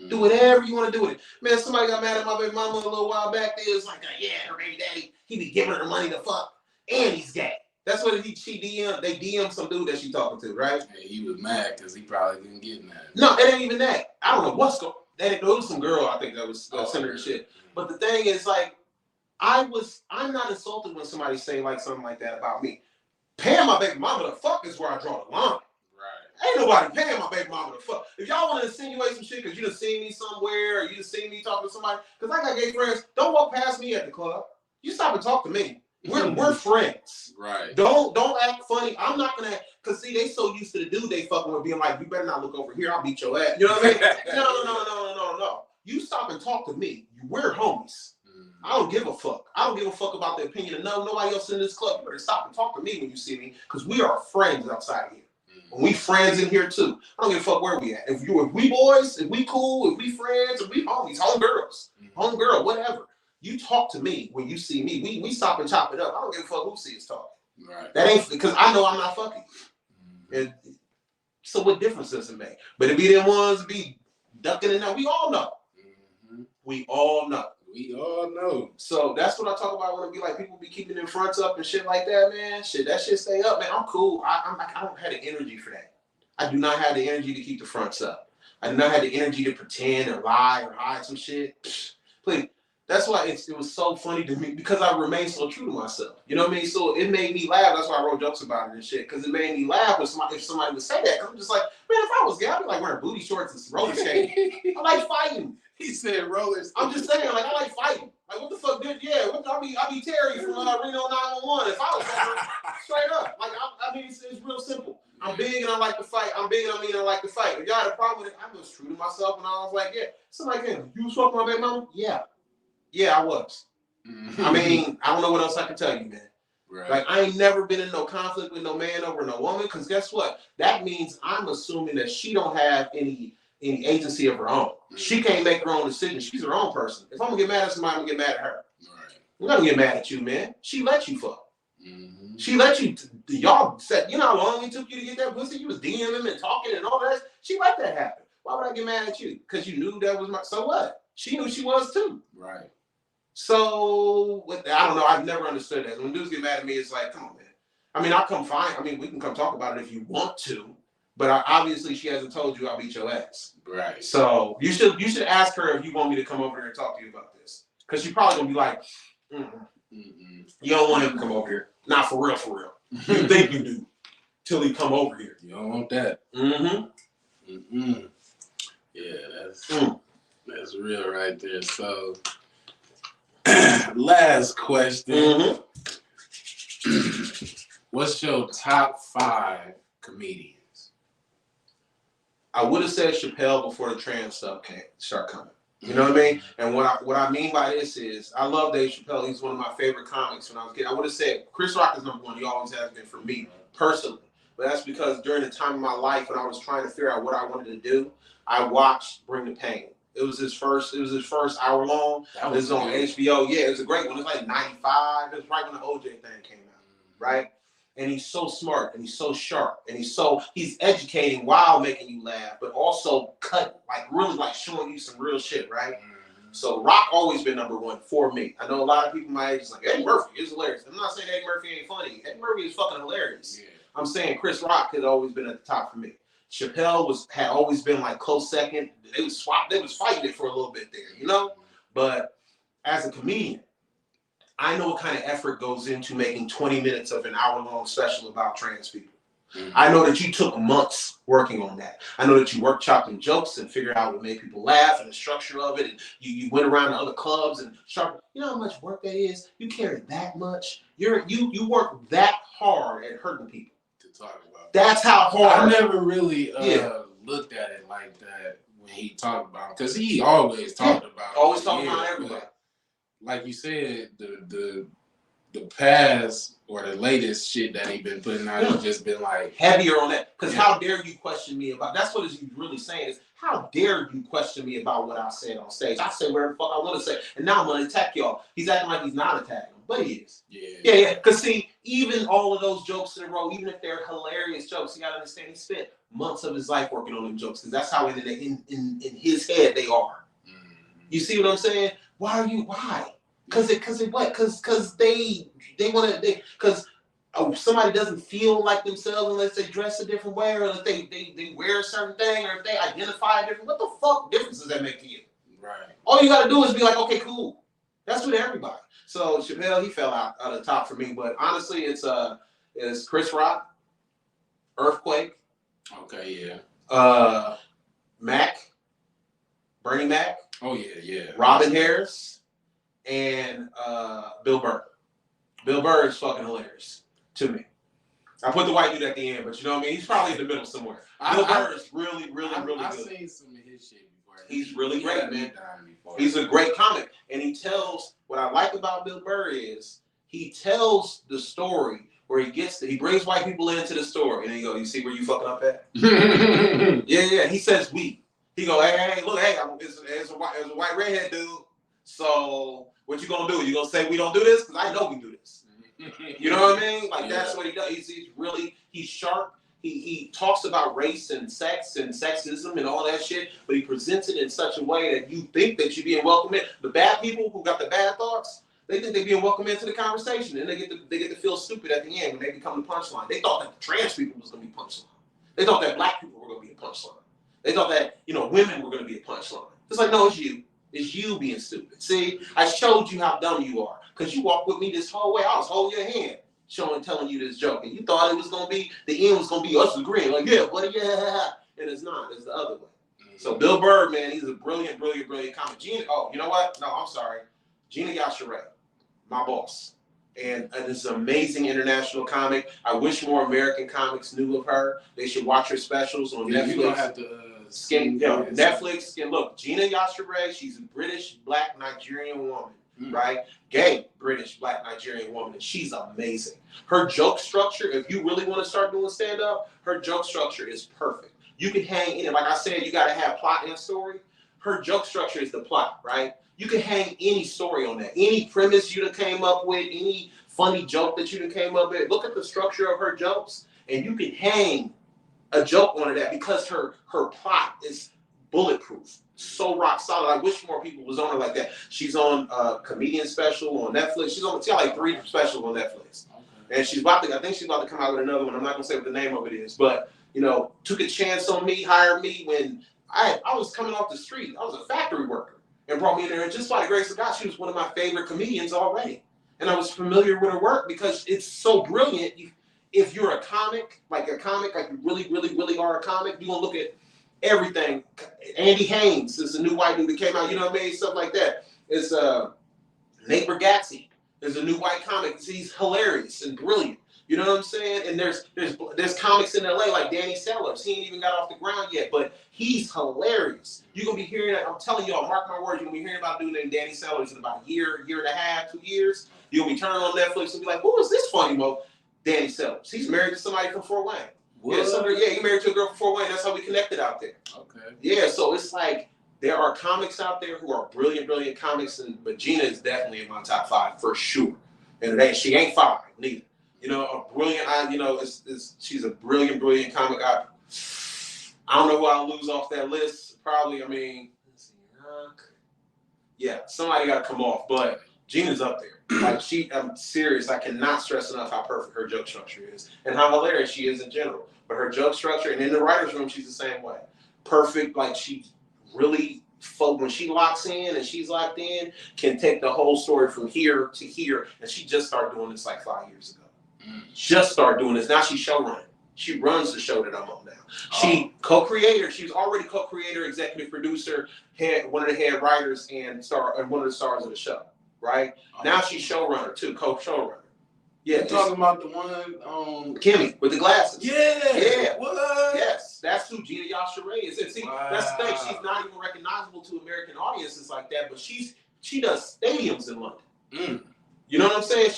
Do whatever you want to do with it. Man, somebody got mad at my baby mama a little while back there. It was like, her baby daddy, he be giving her money to fuck, and he's gay. That's what they DM some dude that she talking to, right? Yeah, he was mad because he probably didn't get mad. No, it ain't even that. I don't know what's going on. It was some girl, I think, that was sending her shit. But the thing is, like, I'm not insulted when somebody say like something like that about me. Paying my baby mama the fuck is where I draw the line. Right. Ain't nobody paying my baby mama the fuck. If y'all want to insinuate some shit because you done seen me somewhere or you done seen me talking to somebody, because I got gay friends, don't walk past me at the club. You stop and talk to me. We're friends. Right. Don't act funny. I'm not gonna, cause see they so used to the dude they fucking with being like, you better not look over here. I'll beat your ass. You know what I mean? No. You stop and talk to me. We're homies. I don't give a fuck. I don't give a fuck about the opinion of nobody else in this club. You better stop and talk to me when you see me, because we are friends outside here. And we friends in here too. I don't give a fuck where we at. If we boys, if we cool, if we friends, if we homies, homegirl, whatever. You talk to me when you see me. We stop and chop it up. I don't give a fuck who sees talking. Right. That ain't because I know I'm not fucking. And so what difference does it make? But it be them ones be ducking and that. We all know. We all know. We all know. So that's what I talk about when it be like people be keeping their fronts up and shit like that, man. Shit, that shit stay up, man. I'm cool. I don't have the energy for that. I do not have the energy to keep the fronts up. I do not have the energy to pretend or lie or hide some shit. Please. That's why it was so funny to me, because I remain so true to myself. You know what I mean? So it made me laugh. That's why I wrote jokes about it and shit, because it made me laugh if somebody would say that. Because I'm just like, man, if I was gay, I'd be like wearing booty shorts and roller skating. I like fighting. He said rollers. I'm just saying, like, I like fighting. Like, what the fuck, dude? Yeah, I be Terry from Reno 911. If I was straight up, like, I mean, it's real simple. I'm big and I like to fight. I'm big and I like to fight. If y'all had a problem with it, I was true to myself, and I was like, yeah. Somebody came, you was fucking my baby mama? Yeah, I was. I mean, I don't know what else I can tell you, man. Right. Like, I ain't never been in no conflict with no man over no woman, because guess what? That means I'm assuming that she don't have any agency of her own. She can't make her own decisions. She's her own person. If I'm gonna get mad at somebody, I'm gonna get mad at her. Right. I'm not gonna get mad at you, man. She let you fuck. She let you. Y'all said, you know how long it took you to get that pussy? You was DMing and talking and all that. She let that happen. Why would I get mad at you? Because you knew that was my. So what? She knew she was too. Right. So I don't know. I've never understood that. When dudes get mad at me, it's like, come on, man. I mean, I'll come fine. I mean, we can come talk about it if you want to. But obviously, she hasn't told you I'll beat your ass. Right. So you should ask her if you want me to come over here and talk to you about this, because she's probably gonna be like, you don't want him to come over here. Not for real, for real. You think you do, till he come over here. You don't want that. Yeah, that's real right there. So, last question. What's your top 5 comedians? I would have said Chappelle before the trans stuff start coming. You know what I mean? And what I mean by this is, I love Dave Chappelle. He's one of my favorite comics when I was a kid. I would have said Chris Rock is number 1. He always has been for me personally. But that's because during the time of my life when I was trying to figure out what I wanted to do, I watched Bring the Pain. It was his first hour long. This is on HBO. Yeah, it was a great one. It was like 95. It was right when the OJ thing came out, right? And he's so smart and he's so sharp and he's educating while making you laugh, but also really showing you some real shit, right? So Rock always been number 1 for me. I know a lot of people my age is like, Eddie Murphy is hilarious. I'm not saying Eddie Murphy ain't funny. Eddie Murphy is fucking hilarious. Yeah. I'm saying Chris Rock has always been at the top for me. Chappelle had always been like close second. They was fighting it for a little bit there, you know? But as a comedian, I know what kind of effort goes into making 20 minutes of an hour-long special about trans people. I know that you took months working on that. I know that you chopping jokes and figured out what made people laugh and the structure of it. And you went around to other clubs and you know how much work that is? You carry that much. You work that hard at hurting people. To talk about. That's how hard. I never really looked at it like that when he talked about it. Because he always talked about it. Always talking about everybody. Like you said, the past or the latest shit that he been putting out has just been like heavier on that. Because how dare you question me about? That's what he's really saying is, how dare you question me about what I said on stage? I say whatever the fuck I want to say, and now I'm gonna attack y'all. He's acting like he's not attacking them, but he is. Yeah. Because see, even all of those jokes in a row, even if they're hilarious jokes, you gotta understand he spent months of his life working on them jokes, because that's how in his head they are. You see what I'm saying? Why? Because somebody doesn't feel like themselves unless they dress a different way, or if they wear a certain thing, or if they identify a different. What the fuck difference does that make to you? Right. All you gotta do is be like, okay, cool. That's with everybody. So Chappelle, he fell out of the top for me. But honestly, it's Chris Rock, Earthquake, Okay, yeah. Mac, Bernie Mac, Oh yeah. Robin Harris, and Bill Burr. Bill Burr is fucking hilarious to me. I put the white dude at the end, but you know what I mean? He's probably in the middle somewhere. Bill Burr is really good. I've seen some of his shit before. He's really great, man. He's a great comic. And he tells, what I like about Bill Burr is he tells the story where he brings white people into the store and he goes, you see where you fucking up at? Yeah. He says we. He go, hey, look, it's a white redhead dude. So what you gonna do? You gonna say we don't do this? Because I know we do this. You know what I mean? Like that's what he does. He's sharp. He talks about race and sex and sexism and all that shit, but he presents it in such a way that you think that you're being welcomed in. The bad people who got the bad thoughts, they think they're being welcomed into the conversation, and they get to feel stupid at the end when they become the punchline. They thought that the trans people was gonna be punchline. They thought that black people were gonna be a punchline. They thought that women were gonna be a punchline. It's like, no, it's you. It's you being stupid. See, I showed you how dumb you are because you walked with me this whole way. I was holding your hand, telling you this joke, and you thought it was gonna be the end was gonna be us agreeing, like, yeah, buddy, yeah, and it's not. It's the other way. So Bill Burr, man, he's a brilliant comic. Gina, oh, you know what? No, I'm sorry, Gina Yashere, my boss, and this is an amazing international comic. I wish more American comics knew of her. They should watch her specials on Netflix. You're gonna have to. Netflix. And look, Gina Yashere, she's a British Black Nigerian woman, right? Gay British Black Nigerian woman, and she's amazing. Her joke structure, if you really want to start doing stand up, her joke structure is perfect. You can hang in it. Like I said, you got to have plot and story. Her joke structure is the plot, right? You can hang any story on that, any premise you done came up with, any funny joke that you done came up with. Look at the structure of her jokes, and you can hang a joke on that because her plot is bulletproof, so rock solid. I wish more people was on her like that. She's on a comedian special on Netflix. She got like 3 specials on Netflix, and I think she's about to come out with another one. I'm not gonna say what the name of it is, but took a chance on me, hired me when I was coming off the street. I was a factory worker, and brought me in there. And just by the grace of God, she was one of my favorite comedians already, and I was familiar with her work because it's so brilliant. If you're a comic, like you really are a comic, you're going to look at everything. Andy Haynes is a new white dude that came out, you know what I mean? Stuff like that. It's Nate Bargatze is a new white comic. He's hilarious and brilliant. You know what I'm saying? And there's comics in LA like Danny Sellers. He ain't even got off the ground yet, but he's hilarious. You're going to be hearing that. I'm telling y'all, mark my words, you're going to be hearing about a dude named Danny Sellers in about a year and a half, 2 years. You'll be turning on Netflix and be like, who is this funny mo? Danny Sellers. He's married to somebody from Fort Wayne. He married to a girl from Fort Wayne. That's how we connected out there. Okay. Yeah, so it's like there are comics out there who are brilliant comics, but Gina is definitely in my top 5 for sure. And she ain't 5 neither. A brilliant. She's a brilliant comic. I don't know who I'll lose off that list. Probably. Somebody got to come off, but Gina's up there. Like I'm serious. I cannot stress enough how perfect her joke structure is and how hilarious she is in general. But her joke structure, and in the writer's room, she's the same way. Perfect. Like she really, when she locks in and she's locked in, can take the whole story from here to here. And she just started doing this like 5 years ago. Just started doing this. Now she's showrunning. She runs the show that I'm on now. She co-creator. She was already co-creator, executive producer, one of the head writers, and one of the stars of the show. Right? Now she's showrunner too, co-showrunner. Yeah. You're talking about the one on Kimmy with the glasses. Yeah. What? Yes. That's who Gina Yashere is. And see, that's the thing. She's not even recognizable to American audiences like that, but she does stadiums in London. You know what I'm saying?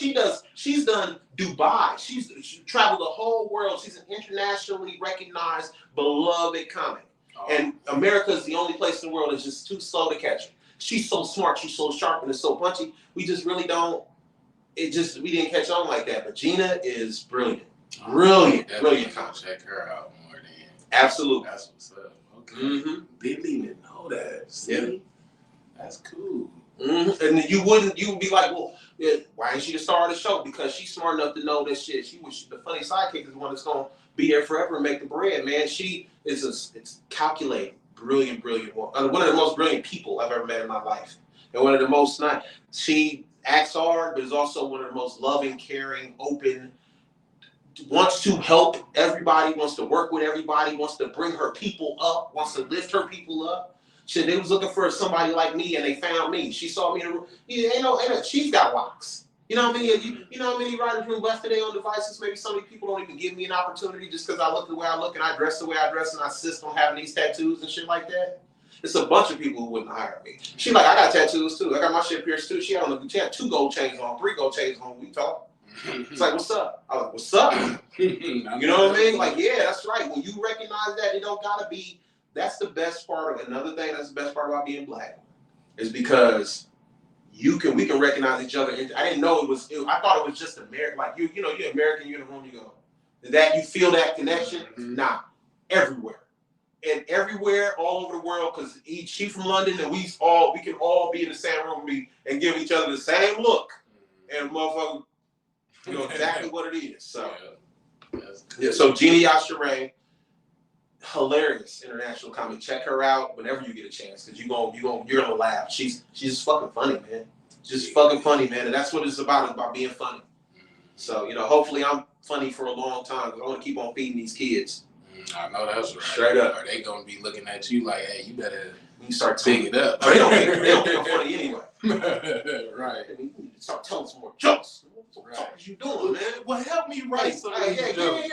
She's done Dubai. She's traveled the whole world. She's an internationally recognized, beloved comic. And America is the only place in the world that's just too slow to catch her. She's so smart, she's so sharp, and it's so punchy. We just really don't. We didn't catch on like that. But Gina is brilliant, brilliant comic. Check her out more than. Absolutely. That's what's up. Okay. Didn't even know that. See? Yeah. That's cool. And you would be like, well, why ain't she the star of the show? Because she's smart enough to know that shit. The funny sidekick is the one that's gonna be there forever and make the bread, man. She is it's calculated. Brilliant woman. One of the most brilliant people I've ever met in my life. And one of the most she acts hard, but is also one of the most loving, caring, open, wants to help everybody, wants to work with everybody, wants to bring her people up, wants to lift her people up. Shit, they was looking for somebody like me, and they found me. She saw me in the room. She's got locks. You know how many? You know how many writers room left today on devices? Maybe so many people don't even give me an opportunity just because I look the way I look and I dress the way I dress and I insist on having these tattoos and shit like that. It's a bunch of people who wouldn't hire me. She like, I got tattoos too. I got my shit pierced too. She had 2 gold chains on, 3 gold chains on. We talk. It's like, what's up? I was like, what's up? You know what I mean? Like, yeah, that's right. When you recognize that, it don't gotta be. That's the best part of another thing. That's the best part about being black, is because we can recognize each other. I didn't know I thought it was just American. Like you're American. You're in the room. You go, that you feel that connection. Nah, everywhere. And everywhere, all over the world, because she from London, and we can all be in the same room and give each other the same look, and motherfucker, you know exactly what it is. So, yeah. So Jeannie Yashere, hilarious international comic. Check her out whenever you get a chance, because you're gonna laugh. She's just fucking funny, man. Just fucking funny, man. And that's what it's about being funny. So hopefully I'm funny for a long time, because I want to keep on feeding these kids. I know that's right. Straight up. Are they gonna be looking at you like, hey, you better start pick it up? They don't think I'm funny anyway. Right. You need to start telling some more jokes. What the fuck is you doing, man? Well, help me write some of these jokes.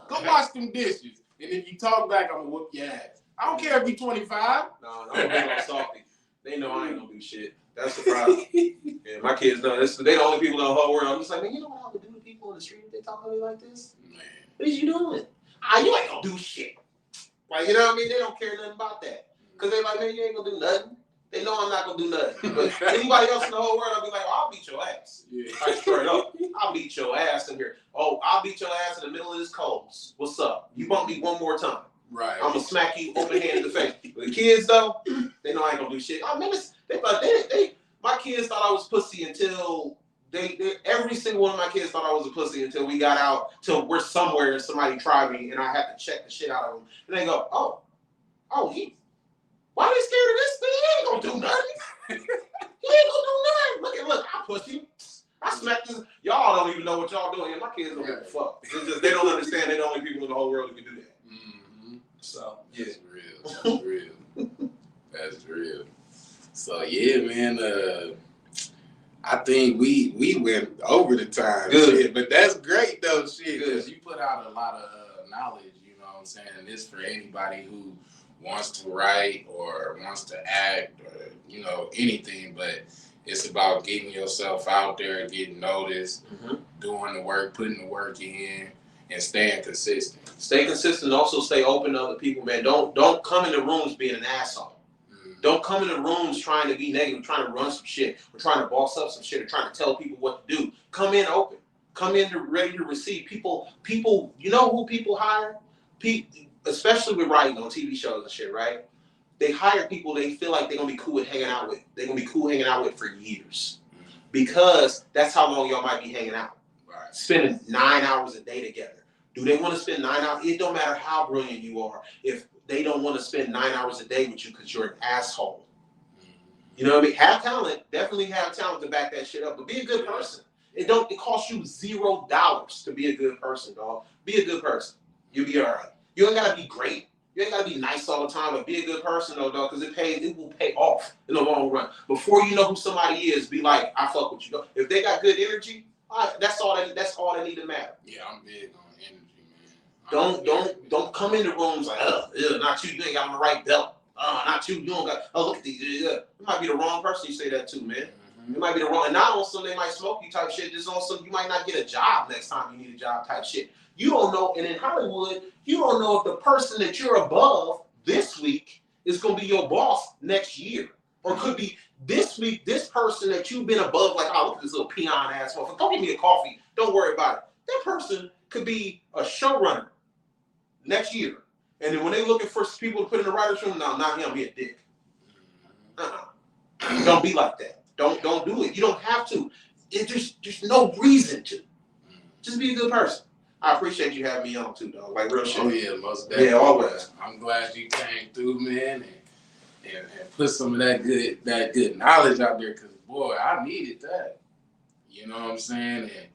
Go wash them dishes. And if you talk back, I'm gonna whoop your ass. I don't care if you're 25. No, I'm big on softy. They know I ain't gonna do shit. That's the problem. Yeah, my kids know this. They the only people in the whole world. I'm just like, man, you know what I would do to people in the street if they talk to me like this? Man. What is you doing? You ain't gonna do shit. Like, you know what I mean? They don't care nothing about that. Because they like, man, you ain't gonna do nothing. They know I'm not gonna do nothing. But anybody else in the whole world, I'll be like, I'll beat your ass. Yeah. Like, straight up. I'll beat your ass in here. Oh, I'll beat your ass in the middle of this Coles. What's up? You bump me one more time. Right. I'm gonna smack you open hand in the face. But the kids though, they know I ain't gonna do shit. I mean, my kids thought I was pussy until every single one of my kids thought I was a pussy until we got out, till we're somewhere and somebody tried me and I had to check the shit out of them. And they go, why they scared of this thing? He ain't gonna do nothing. He ain't gonna do nothing. Look, I push you. I smack this. Y'all don't even know what y'all doing. And my kids don't give a fuck. It's just they don't understand they're the only people in the whole world who can do that. Mm-hmm. So yeah. That's real. That's real. So yeah, man. I think we went over the time. Good. Shit, but that's great though, shit. Because you put out a lot of knowledge. You know what I'm saying? And this for anybody who wants to write or wants to act or anything. But it's about getting yourself out there, getting noticed, doing the work, putting the work in, and staying consistent. Stay consistent. Also, stay open to other people, man. Don't come into rooms being an asshole. Don't come into rooms trying to be negative, trying to run some shit, or trying to boss up some shit, or trying to tell people what to do. Come in open. Come in ready to receive. People. You know who people hire? Especially with writing on TV shows and shit, right? They hire people they feel like they're gonna be cool with hanging out with. They're gonna be cool hanging out with for years, because that's how long y'all might be hanging out. Right. Spending 9 hours a day together. Do they want to spend 9 hours? It don't matter how brilliant you are. If they don't want to spend 9 hours a day with you because you're an asshole. You know what I mean? Have talent. Definitely have talent to back that shit up. But be a good person. It costs you $0 to be a good person, dog. Be a good person. You'll be all right. You ain't gotta be great. You ain't gotta be nice all the time, but be a good person though, dog, because it will pay off in the long run. Before you know who somebody is, be like, I fuck with you. If they got good energy, that's all they need to matter. Yeah, I'm big on energy, man. Don't come into rooms like, not you ain't got on the right belt. Not you don't got, look at these. It might be the wrong person you say that to, man. It might be the wrong, and not on some they might smoke you type shit, just on some you might not get a job next time you need a job type shit. You don't know, and in Hollywood, you don't know if the person that you're above this week is going to be your boss next year. Or could be this week, this person that you've been above, like, look at this little peon ass motherfucker. Don't give me a coffee. Don't worry about it. That person could be a showrunner next year. And then when they're looking for people to put in the writer's room, no, not him, he a dick. Don't be like that. Don't do it. You don't have to. There's no reason to. Just be a good person. I appreciate you having me on too, dog. Like real shit. Oh yeah, most definitely. Yeah, always. I'm glad you came through, man. and put some of that good knowledge out there. Cause boy, I needed that. You know what I'm saying? And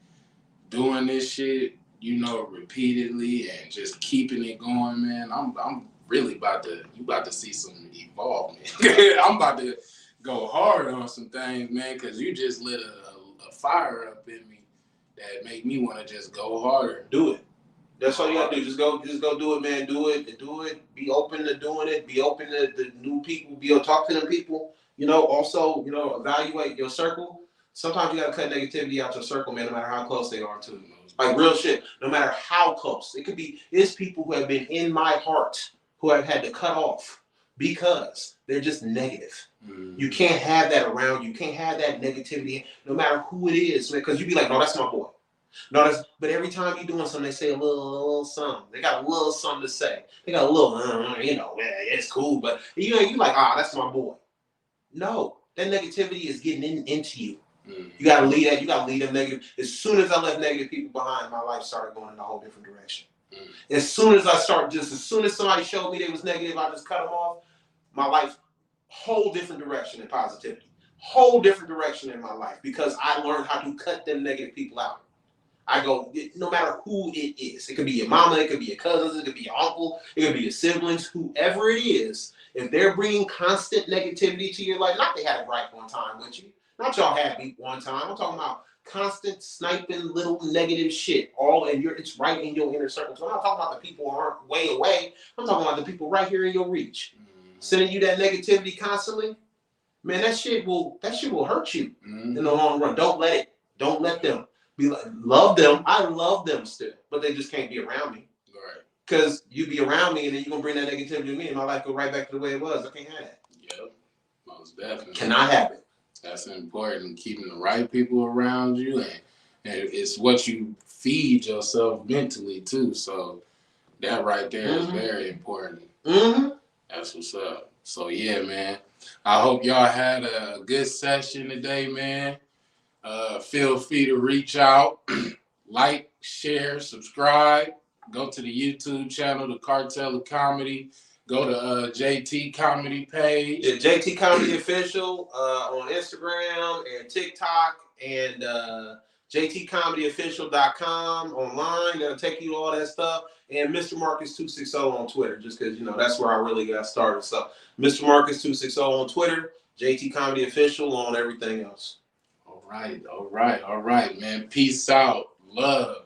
doing this shit, you know, repeatedly and just keeping it going, man. I'm really about to see some evolvement. I'm about to go hard on some things, man, because you just lit a fire up in me that make me want to just go harder. Do it. That's all you gotta do. Just go do it, man. Do it. Be open to doing it. Be open to new people. Talk to them people. You know, also, you know, evaluate your circle. Sometimes you gotta cut negativity out your circle, man, no matter how close they are to you. Like real shit. No matter how close. It's people who have been in my heart who I've had to cut off because they're just negative. You can't have that around you. You can't have that negativity, no matter who it is, because you be like, no, that's my boy. No, but every time you're doing something, they say a little something. They got a little something to say. They got a little, you know, it's cool, but you know, you like, that's my boy. No, that negativity is getting into you. You gotta leave that. You gotta leave them negative. As soon as I left negative people behind, my life started going in a whole different direction. As soon as somebody showed me they was negative, I just cut them off. My life, whole different direction in positivity. Whole different direction in my life because I learned how to cut them negative people out. I go, no matter who it is. It could be your mama, it could be your cousins, it could be your uncle, it could be your siblings, whoever it is. If they're bringing constant negativity to your life, not they had a gripe one time with you, not y'all had beef one time. I'm talking about constant sniping little negative shit. It's right in your inner circle. So I'm not talking about the people who aren't way away. I'm talking about the people right here in your reach. Sending you that negativity constantly, man, that shit will hurt you in the long run. Don't let them. Love them. I love them still, but they just can't be around me. Right. Because you be around me and then you're going to bring that negativity to me and my life go right back to the way it was. I can't have that. Yep. Most definitely. Cannot have it. That's important. Keeping the right people around you, and it's what you feed yourself mentally too. So that right there is very important. That's what's up. So yeah, man. I hope y'all had a good session today, man. Feel free to reach out, like, share, subscribe. Go to the YouTube channel, The Cartel of Comedy. Go to JT Comedy page. Yeah, JT Comedy Official on Instagram and TikTok and JTComedyOfficial.com online. That'll take you to all that stuff. And Mr. Marcus 260 on Twitter, just because, you know, that's where I really got started. So Mr. Marcus 260 on Twitter, JT Comedy Official on everything else. All right, man. Peace out. Love.